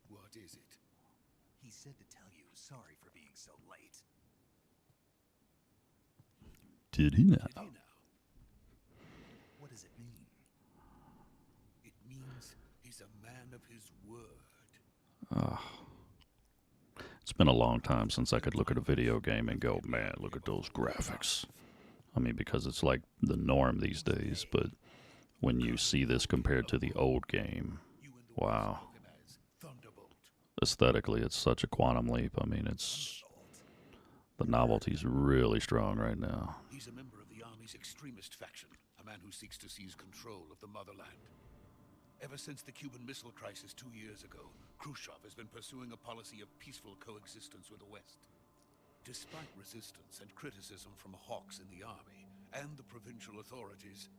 What is it? He said to tell you sorry for being so late. Did he now? Did he now? What does it mean? It means he's a man of his word. Oh. It's been a long time since I could look at a video game and go, man, look at those graphics. I mean, because it's like the norm these days, but when you see this compared to the old game, wow. Aesthetically, it's such a quantum leap. I mean, the novelty's really strong right now. He's a member of the Army's extremist faction, a man who seeks to seize control of the motherland. Ever since the Cuban Missile Crisis 2 years ago, Khrushchev has been pursuing a policy of peaceful coexistence with the West. Despite resistance and criticism from hawks in the army and the provincial authorities,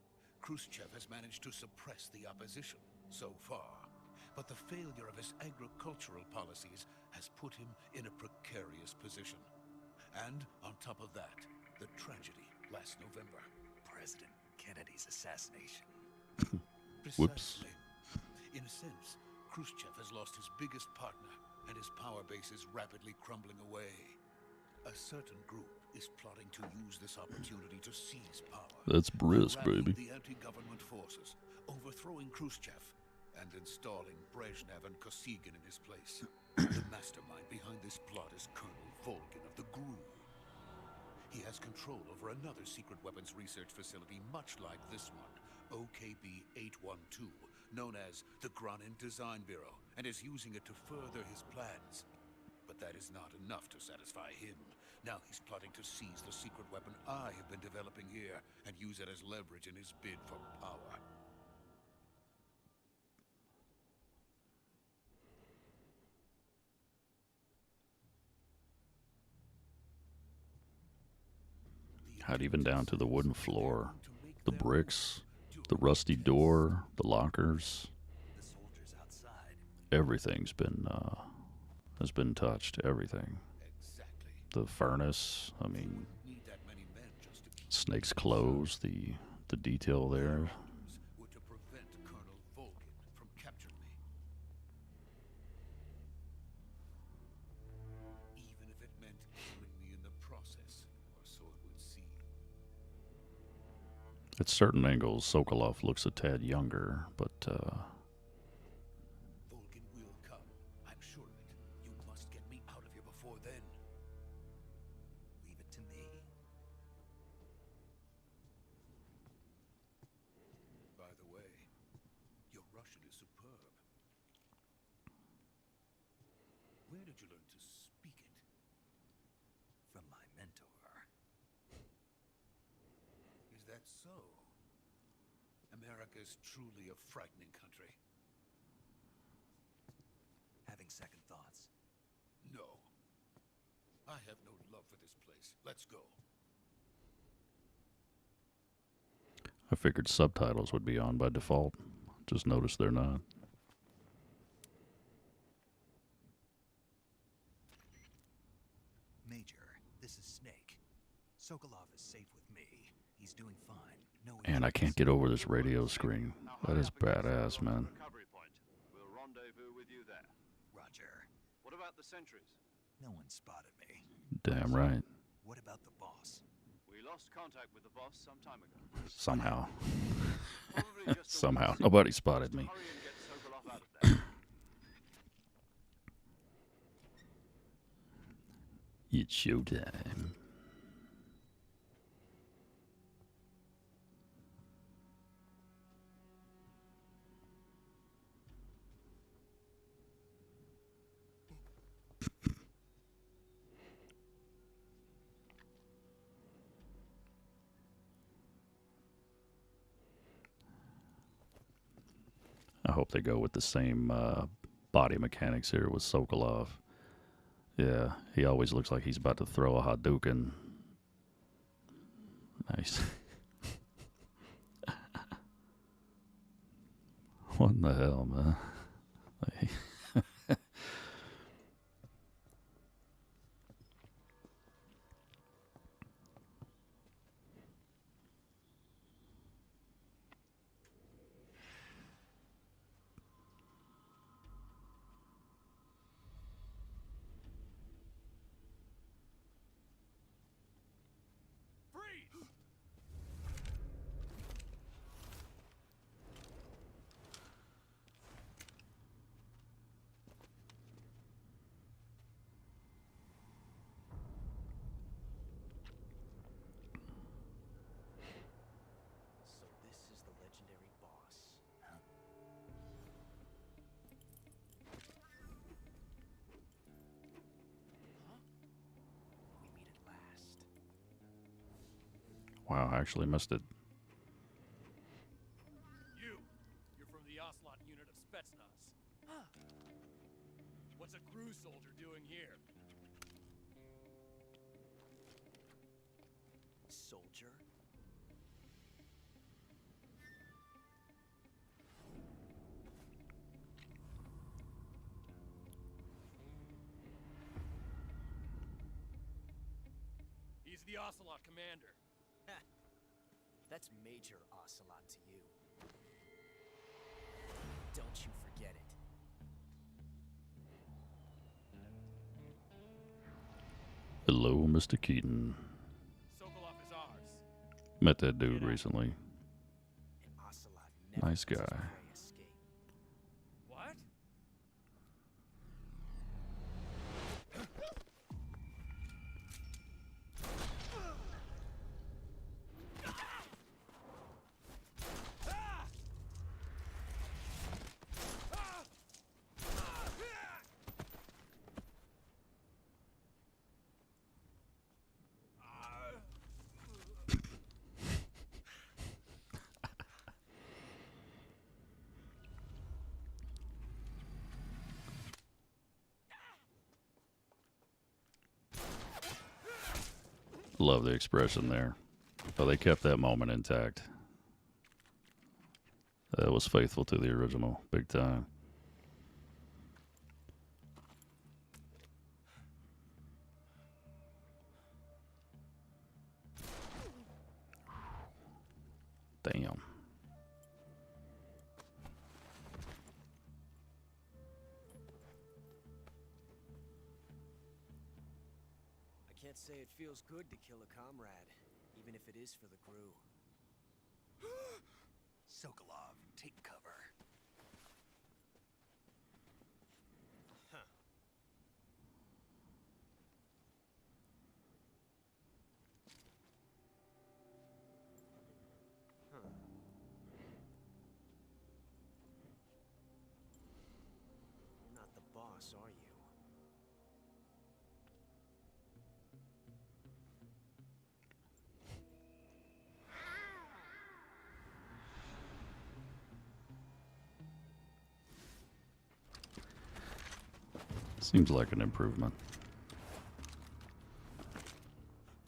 Khrushchev has managed to suppress the opposition so far. But the failure of his agricultural policies has put him in a precarious position. And on top of that, the tragedy last November. President Kennedy's assassination. Whoops. In a sense, Khrushchev has lost his biggest partner, and his power base is rapidly crumbling away. A certain group is plotting to use this opportunity to seize power. That's brisk, by rallying baby. the anti-government forces, overthrowing Khrushchev, and installing Brezhnev and Kosygin in his place. The mastermind behind this plot is Colonel Volgin of the GRU. He has control over another secret weapons research facility much like this one, OKB-812, known as the Granin Design Bureau, and is using it to further his plans. But that is not enough to satisfy him. Now he's plotting to seize the secret weapon I have been developing here and use it as leverage in his bid for power. Not even down to the wooden floor, the bricks, the rusty door, the lockers. The soldiers outside. Everything's been has been touched. Everything. Exactly. The furnace. I mean, Need that many men just to keep Snake's clothes. The detail there. were to prevent Colonel Volgin from capturing me. Even if it meant killing me in the process, or so it would seem. At certain angles, Sokolov looks a tad younger, but Volgin will come. I'm sure of it. You must get me out of here before then. Leave it to me. By the way, your Russian is superb. Where did you learn to speak it? From my mentor. Is that so? America is truly a frightening country. Having second thoughts. No. I have no love for this place. Let's go. I figured subtitles would be on by default. Just noticed they're not. Major, this is Snake. Sokolov is safe with me. He's doing fine. No And I can't get over this radio screen. That is badass, man. Recovery point. We'll rendezvous with you there. Roger. What about the sentries? No one spotted me. Damn right. What about the boss? We lost contact with the boss some time ago. Somehow. Probably just a Somehow. weak Nobody signal. spotted me. Hurry and get Sokolov out of there. It's showtime. I hope they go with the same body mechanics here with Sokolov. Yeah, he always looks like he's about to throw a Hadouken. Nice. What in the hell, man? So this is the legendary boss. Huh? We meet at last. Wow, I actually missed it. You're from the Ocelot unit of Spetsnaz. What's a GRU soldier doing here? Soldier? He's the Ocelot commander. That's Major Ocelot to you. Don't you forget it. Hello, Mr. Keaton. Sokolov is ours. Met that dude recently. An ocelot never Nice lets his guy. prey escape. What? Love the expression there. Oh, they kept that moment intact. That was faithful to the original, big time. Damn. I can't say it feels good to kill a comrade, even if it is for the crew. Sokolov, take cover. You're not the boss, are you? Seems like an improvement.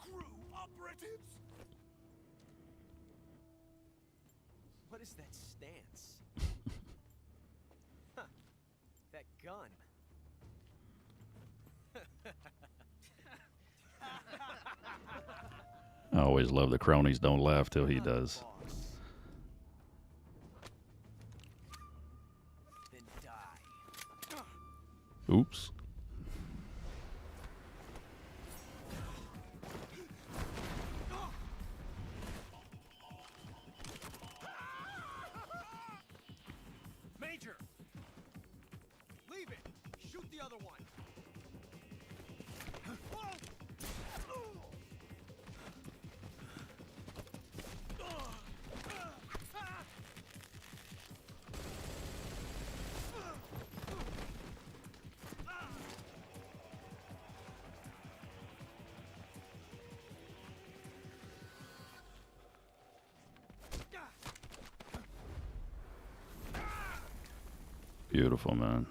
Crew operatives! What is that stance? Huh. That gun. I always love the cronies don't laugh till he Not the does. boss. Then die. Oops. Major! Leave it! Shoot the other one! Beautiful, man.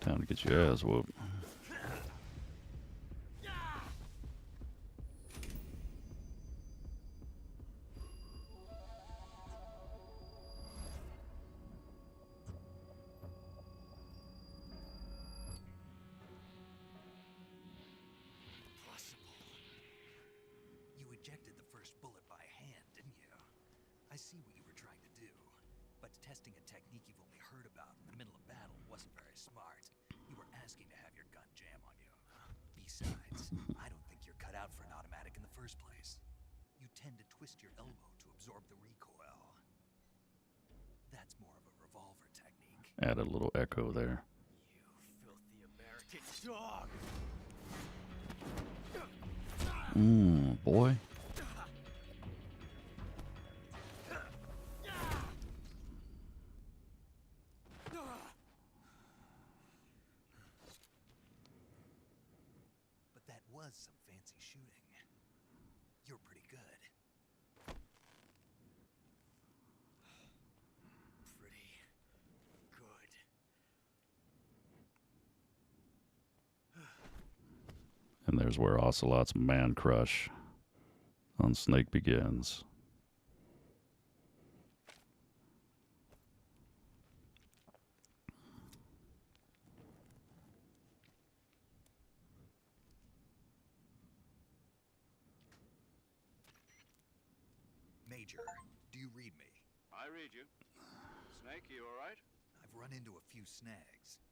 Time to get your ass whooped. You ejected the first bullet by hand, didn't you? I see what you were trying to do. But testing a technique you've only heard about in the middle of battle wasn't very smart. You were asking to have your gun jam on you. Besides, I don't think you're cut out for an automatic in the first place. You tend to twist your elbow to absorb the recoil. That's more of a revolver technique. Add a little echo there. You filthy American dog! Boy. But that was some fancy shooting. You're pretty good. Pretty good. And there's where Ocelot's man crush on Snake begins. Major, do you read me? I read you. Snake, you alright? I've run into a few snags.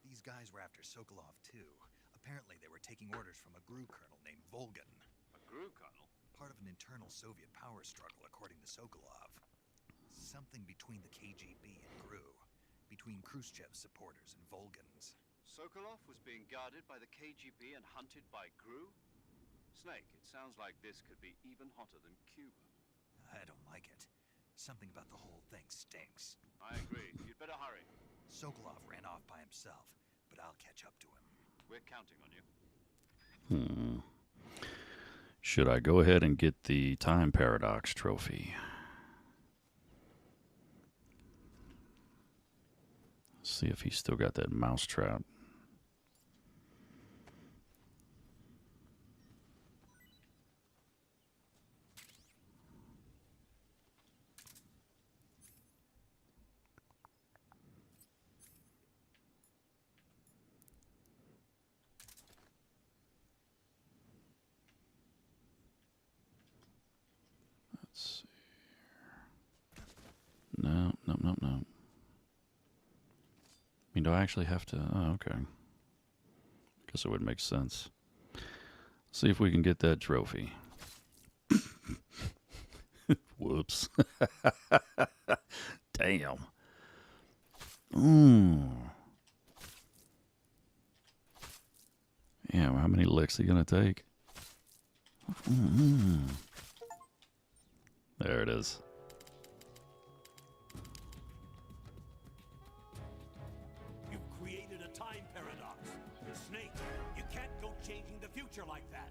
These guys were after Sokolov too. Apparently they were taking orders from a GRU colonel named Volgan. A GRU colonel? Part of an internal Soviet power struggle, according to Sokolov. Something between the KGB and GRU. Between Khrushchev's supporters and Volgan's. Sokolov was being guarded by the KGB and hunted by GRU? Snake, it sounds like this could be even hotter than Cuba. I don't like it. Something about the whole thing stinks. I agree. You'd better hurry. Sokolov ran off by himself, but I'll catch up to him. We're counting on you. Should I go ahead and get the time paradox trophy? See if he's still got that mousetrap. Let's see here. No. I mean, do I actually have to? Oh, okay. Guess it would make sense. See if we can get that trophy. Whoops. Damn. Yeah, how many licks are you going to take? There it is. You've created a time paradox. Snake, you can't go changing the future like that.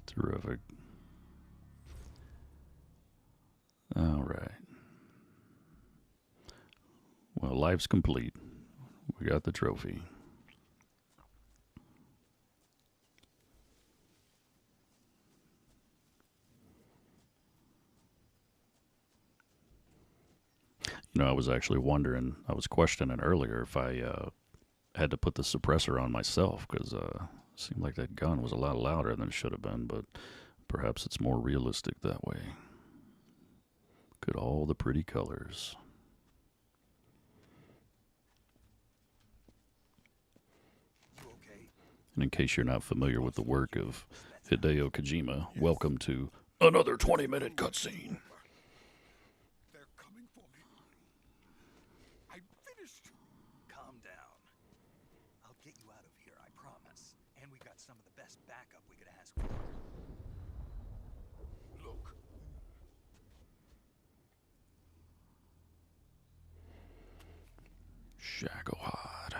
Terrific. All right. Well, life's complete. We got the trophy. You know, I was actually wondering, I was questioning earlier if I had to put the suppressor on myself, because it seemed like that gun was a lot louder than it should have been, but perhaps it's more realistic that way. Look at all the pretty colors. You okay? And in case you're not familiar with the work of Hideo Kojima, welcome to another 20-minute cutscene. They're coming for me. I'm finished. Calm down. I'll get you out of here, I promise. And we've got some of the best backup we could ask for. Look. Shagohod.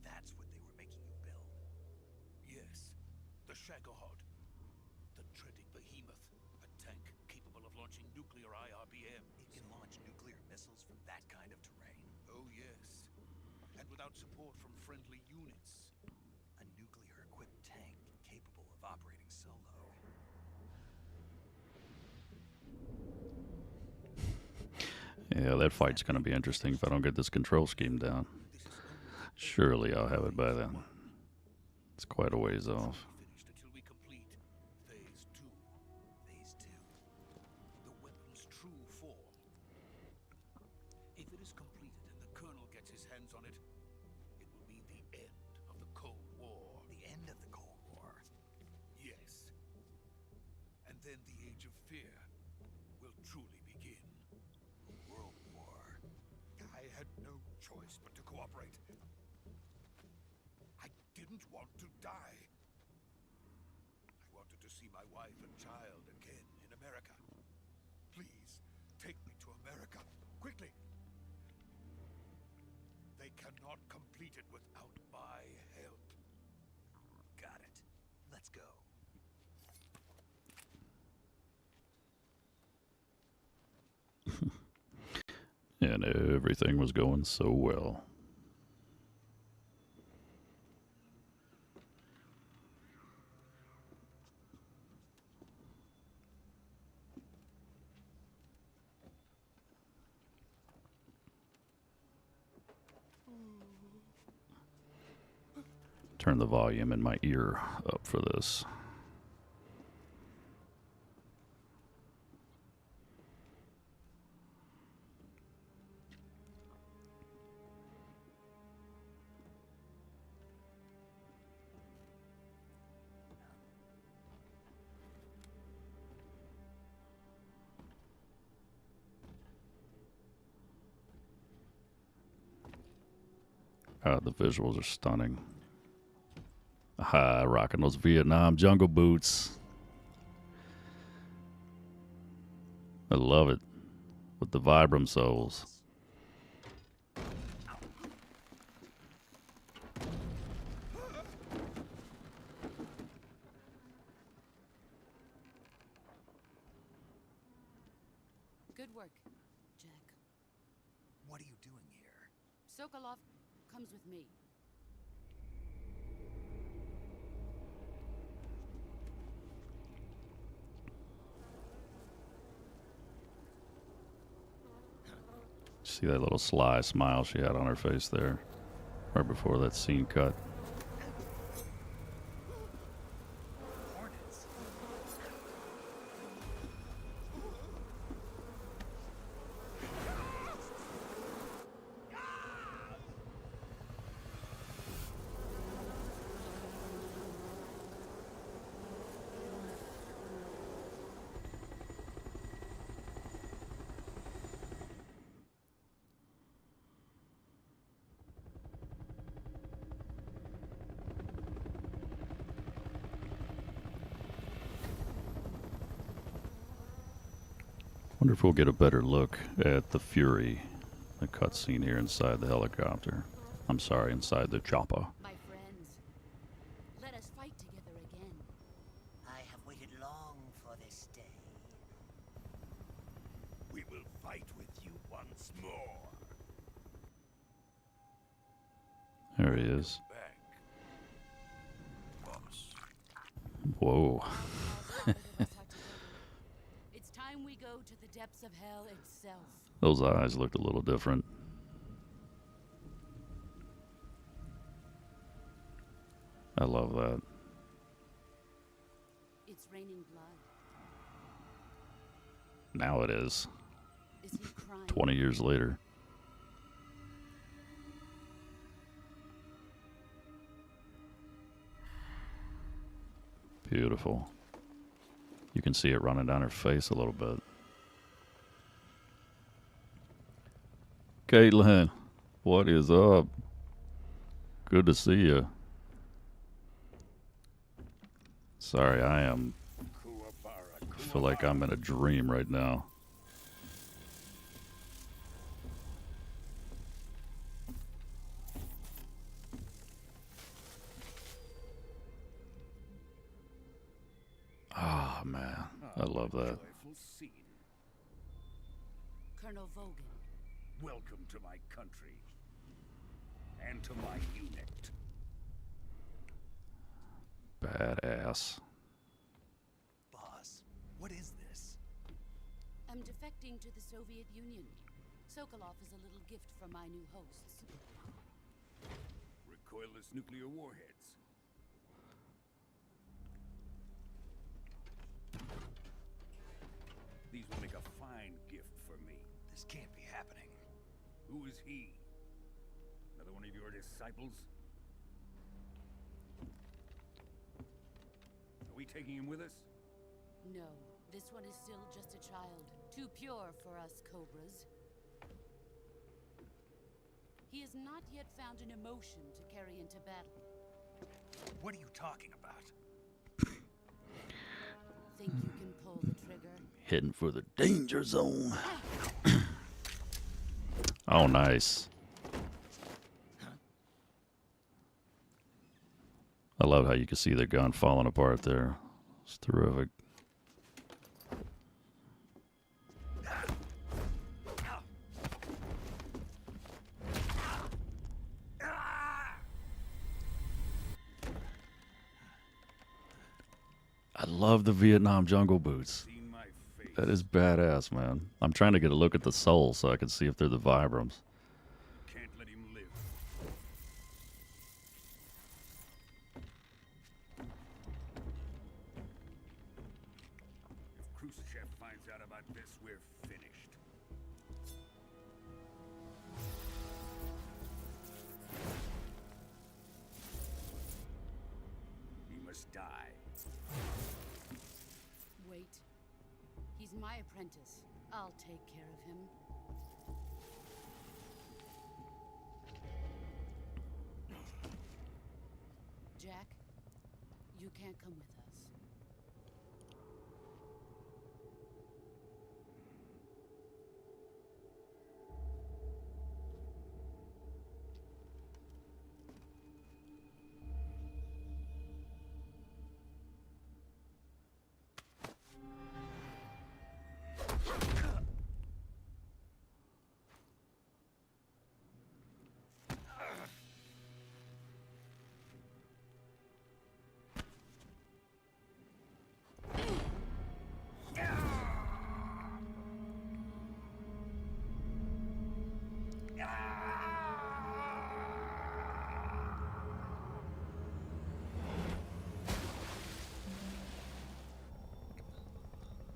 That's what they were making you build. Yes, the Shagohod. The dreaded behemoth. A tank capable of launching nuclear IRBM. It can launch nuclear missiles from that kind of terrain. Oh, yes. And without support from friendly units. A nuclear-equipped tank capable of operating solo. Yeah, that fight's going to be interesting if I don't get this control scheme down. Surely I'll have it by then. It's quite a ways off. Finished until we complete Phase 2. Phase 2. The weapon's true form. If it is completed and the Colonel gets his hands on it, it will mean the end of the Cold War. The end of the Cold War. Yes. And then the Age of Fear will truly begin. World War. I had no choice but to cooperate. I didn't want to die. I wanted to see my wife and child again in America. Please, take me to America, quickly. They cannot complete it without my help. Got it. Let's go. And everything was going so well. Turn the volume in my ear up for this. The visuals are stunning. Rocking those Vietnam jungle boots. I love it. With the Vibram soles. Good work, Jack. What are you doing here? Sokolov comes with me. See that little sly smile she had on her face there, right before that scene cut. Hornets. Wonder if we'll get a better look at the Fury, the cutscene here inside the helicopter. I'm sorry, inside the chopper. My friends, let us fight together again. I have waited long for this day. We will fight with you once more. There he is. Back. Boss. Whoa. It's time we go to the depths of hell itself. Those eyes looked a little different. I love that. It's raining blood. Now it is. Is he crying? 20 years later. Beautiful. You can see it running down her face a little bit. Caitlin, what is up? Good to see you. Sorry, I feel like I'm in a dream right now. Ah, man. I love that. Joyful scene. Colonel Vogan. Welcome to my country. And to my unit. Badass. Boss, what is this? I'm defecting to the Soviet Union. Sokolov is a little gift from my new hosts. Recoilless nuclear warheads. These will make a fine gift for me. This can't be happening. Who is he? Another one of your disciples? Are we taking him with us? No, this one is still just a child. Too pure for us Cobras. He has not yet found an emotion to carry into battle. What are you talking about? Think you can pull the trigger? Heading for the danger zone. Oh, nice. I love how you can see the gun falling apart there. It's terrific. I love the Vietnam jungle boots. See my face. That is badass, man. I'm trying to get a look at the soles so I can see if they're the Vibrams. Can't let him live. If Khrushchev finds out about this, we're finished. He must die. Wait. He's my apprentice. I'll take care of him. Jack, you can't come with us.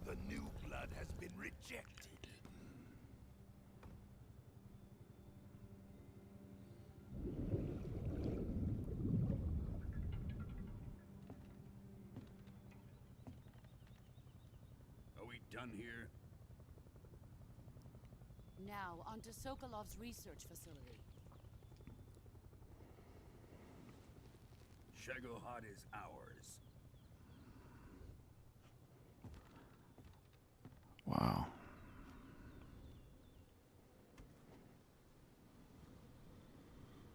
The new blood has been rejected. Are we done here? Now, on to Sokolov's research facility. Shagohod is ours. Wow.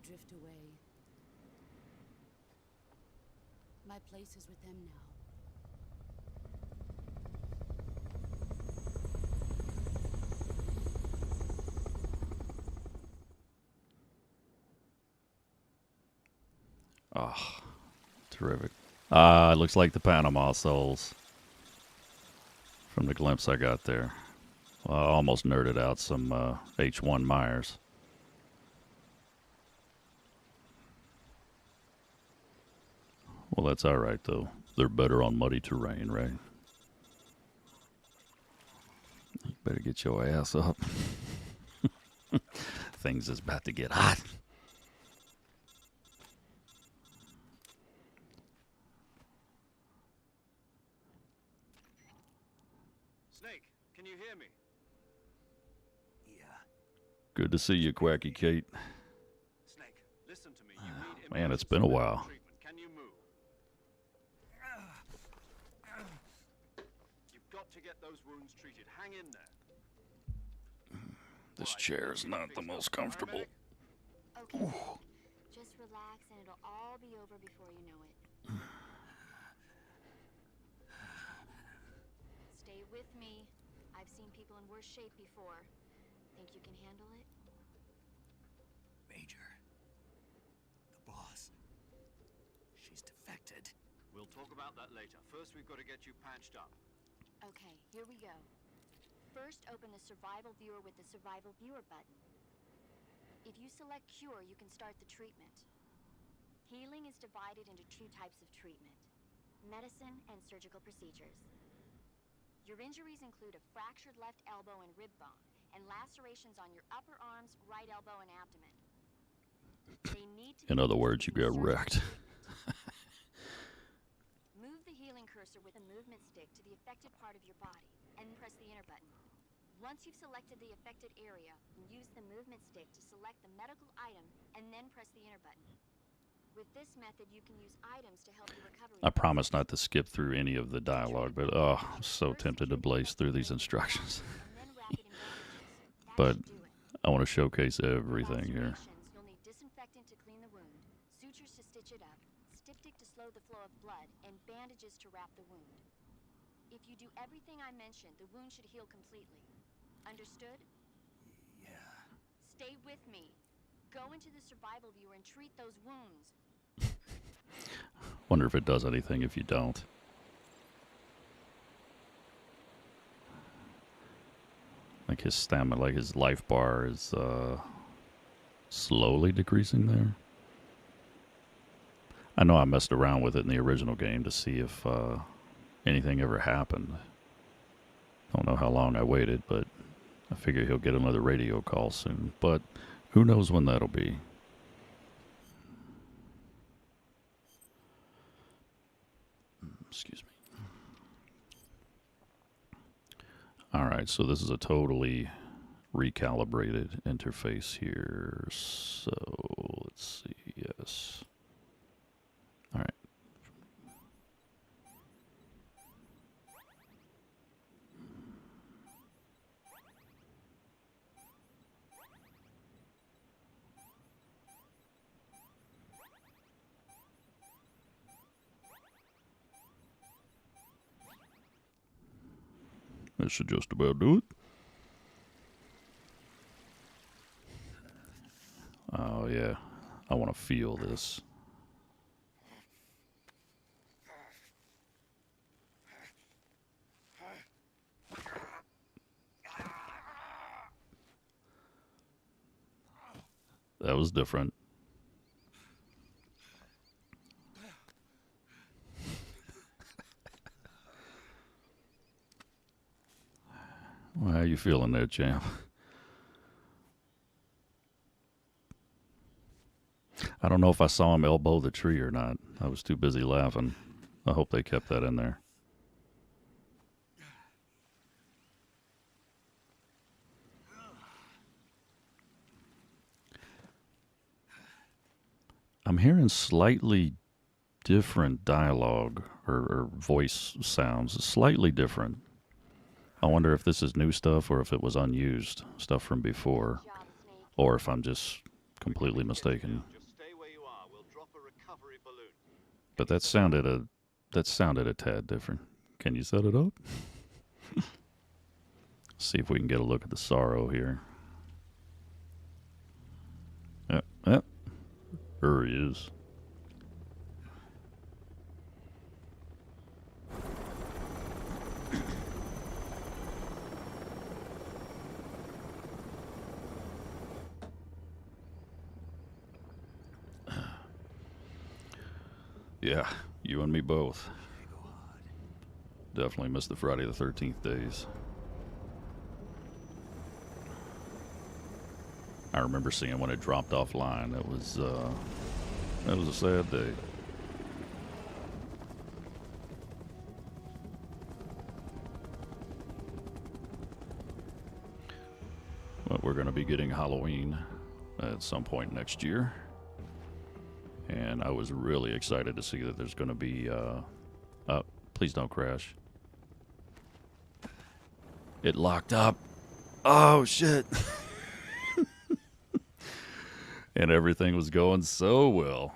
Drift away. My place is with them now. Oh, terrific. Ah, it looks like the Panama Souls from the glimpse I got there. Well, I almost nerded out some H1 Myers. Well, that's all right, though. They're better on muddy terrain, right? You better get your ass up. Things is about to get hot. Snake, can you hear me? Yeah. Good to see you, Quacky Kate. Snake, listen to me. You need Man, it's been a while. treatment. Can you move? You've got to get those wounds treated. Hang in there. This chair is not the most comfortable. Okay. Just relax and it'll all be over before you know it. Stay with me. I've seen people in worse shape before. Think you can handle it? Major. The boss. She's defected. We'll talk about that later. First, we've got to get you patched up. Okay, here we go. First, open the survival viewer with the survival viewer button. If you select cure, you can start the treatment. Healing is divided into two types of treatment: medicine and surgical procedures. Your injuries include a fractured left elbow and rib bone, and lacerations on your upper arms, right elbow, and abdomen. They need to In other words, you got wrecked. Move the healing cursor with a movement stick to the affected part of your body, and press the enter button. Once you've selected the affected area, use the movement stick to select the medical item, and then press the enter button. With this method, you can use items to help you recover. I promise not to skip through any of the dialogue, but oh, I'm so tempted to blaze through these instructions. But I want to showcase everything here. You'll need disinfectant to clean the wound, sutures to stitch it up, styptic to slow the flow of blood, and bandages to wrap the wound. If you do everything I mentioned, the wound should heal completely. Understood? Yeah. Stay with me. Go into the survival viewer and treat those wounds. Wonder if it does anything if you don't. Like his stamina, like his life bar is slowly decreasing there. I know I messed around with it in the original game to see if anything ever happened. Don't know how long I waited, but I figure he'll get another radio call soon. But who knows when that'll be. Excuse me. Alright, so this is a totally recalibrated interface here. So, let's see. this. All right. That should just about do it. Oh, yeah. I want to feel this. That was different. Well, how you feeling there, champ? I don't know if I saw him elbow the tree or not. I was too busy laughing. I hope they kept that in there. I'm hearing slightly different dialogue or voice sounds. Slightly different. I wonder if this is new stuff or if it was unused stuff from before. Or if I'm just completely mistaken. But that sounded a tad different. Can you set it up? See if we can get a look at the sorrow here. Yep. There he is. Yeah, you and me both. Definitely missed the Friday the 13th days. I remember seeing when it dropped offline. That was a sad day. But we're going to be getting Halloween at some point next year. And I was really excited to see that there's going to be, please don't crash. It locked up. Oh, shit. And everything was going so well.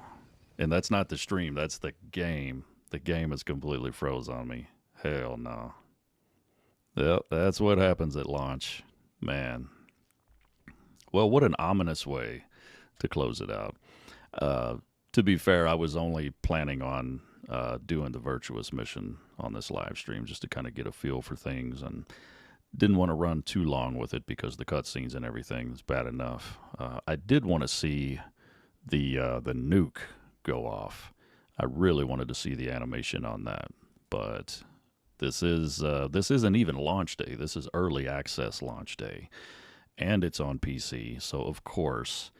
And that's not the stream, that's the game. The game is completely froze on me. Hell no. Yep, that's what happens at launch. Man. Well, what an ominous way to close it out. To be fair, I was only planning on doing the Virtuous mission on this live stream just to kind of get a feel for things, and didn't want to run too long with it because the cutscenes and everything is bad enough. I did want to see the nuke go off. I really wanted to see the animation on that, but this isn't even launch day. This is early access launch day, and it's on PC, so of course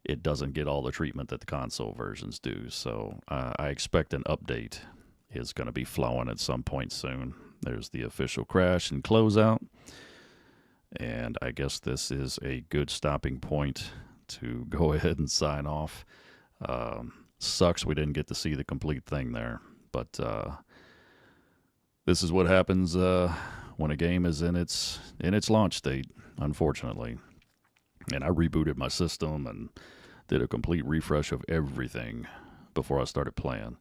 it doesn't get all the treatment that the console versions do. So I expect an update is going to be flowing at some point soon. There's the official crash and closeout. And I guess this is a good stopping point to go ahead and sign off. Sucks we didn't get to see the complete thing there. But this is what happens when a game is in its launch state, unfortunately. And I rebooted my system and did a complete refresh of everything before I started playing.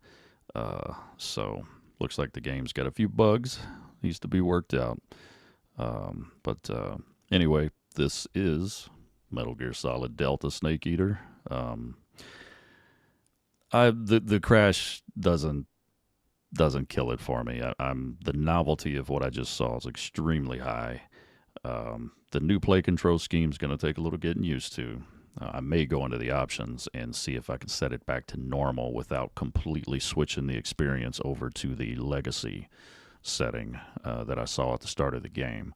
So looks like the game's got a few bugs. Needs to be worked out. But anyway, this is Metal Gear Solid Delta Snake Eater. The crash doesn't kill it for me. The novelty of what I just saw is extremely high. The new play control scheme is going to take a little getting used to. I may go into the options and see if I can set it back to normal without completely switching the experience over to the legacy setting that I saw at the start of the game.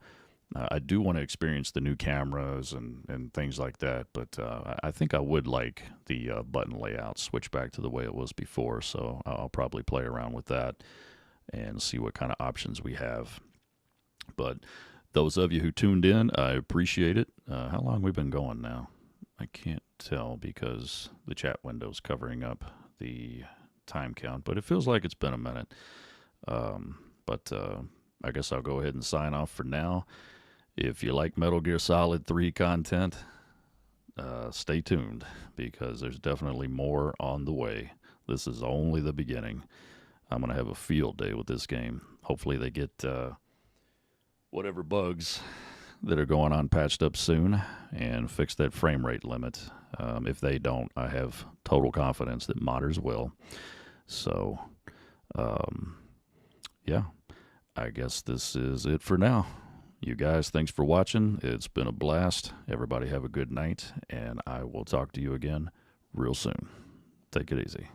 I do want to experience the new cameras and things like that, but I think I would like the button layout switch back to the way it was before, so I'll probably play around with that and see what kind of options we have. But those of you who tuned in, I appreciate it. How long have we been going now? I can't tell because the chat window's covering up the time count, but it feels like it's been a minute. But I guess I'll go ahead and sign off for now. If you like Metal Gear Solid 3 content, stay tuned because there's definitely more on the way. This is only the beginning. I'm going to have a field day with this game. Hopefully they get whatever bugs that are going on patched up soon and fix that frame rate limit. If they don't, I have total confidence that modders will. So, yeah, I guess this is it for now. You guys, thanks for watching. It's been a blast. Everybody have a good night, and I will talk to you again real soon. Take it easy.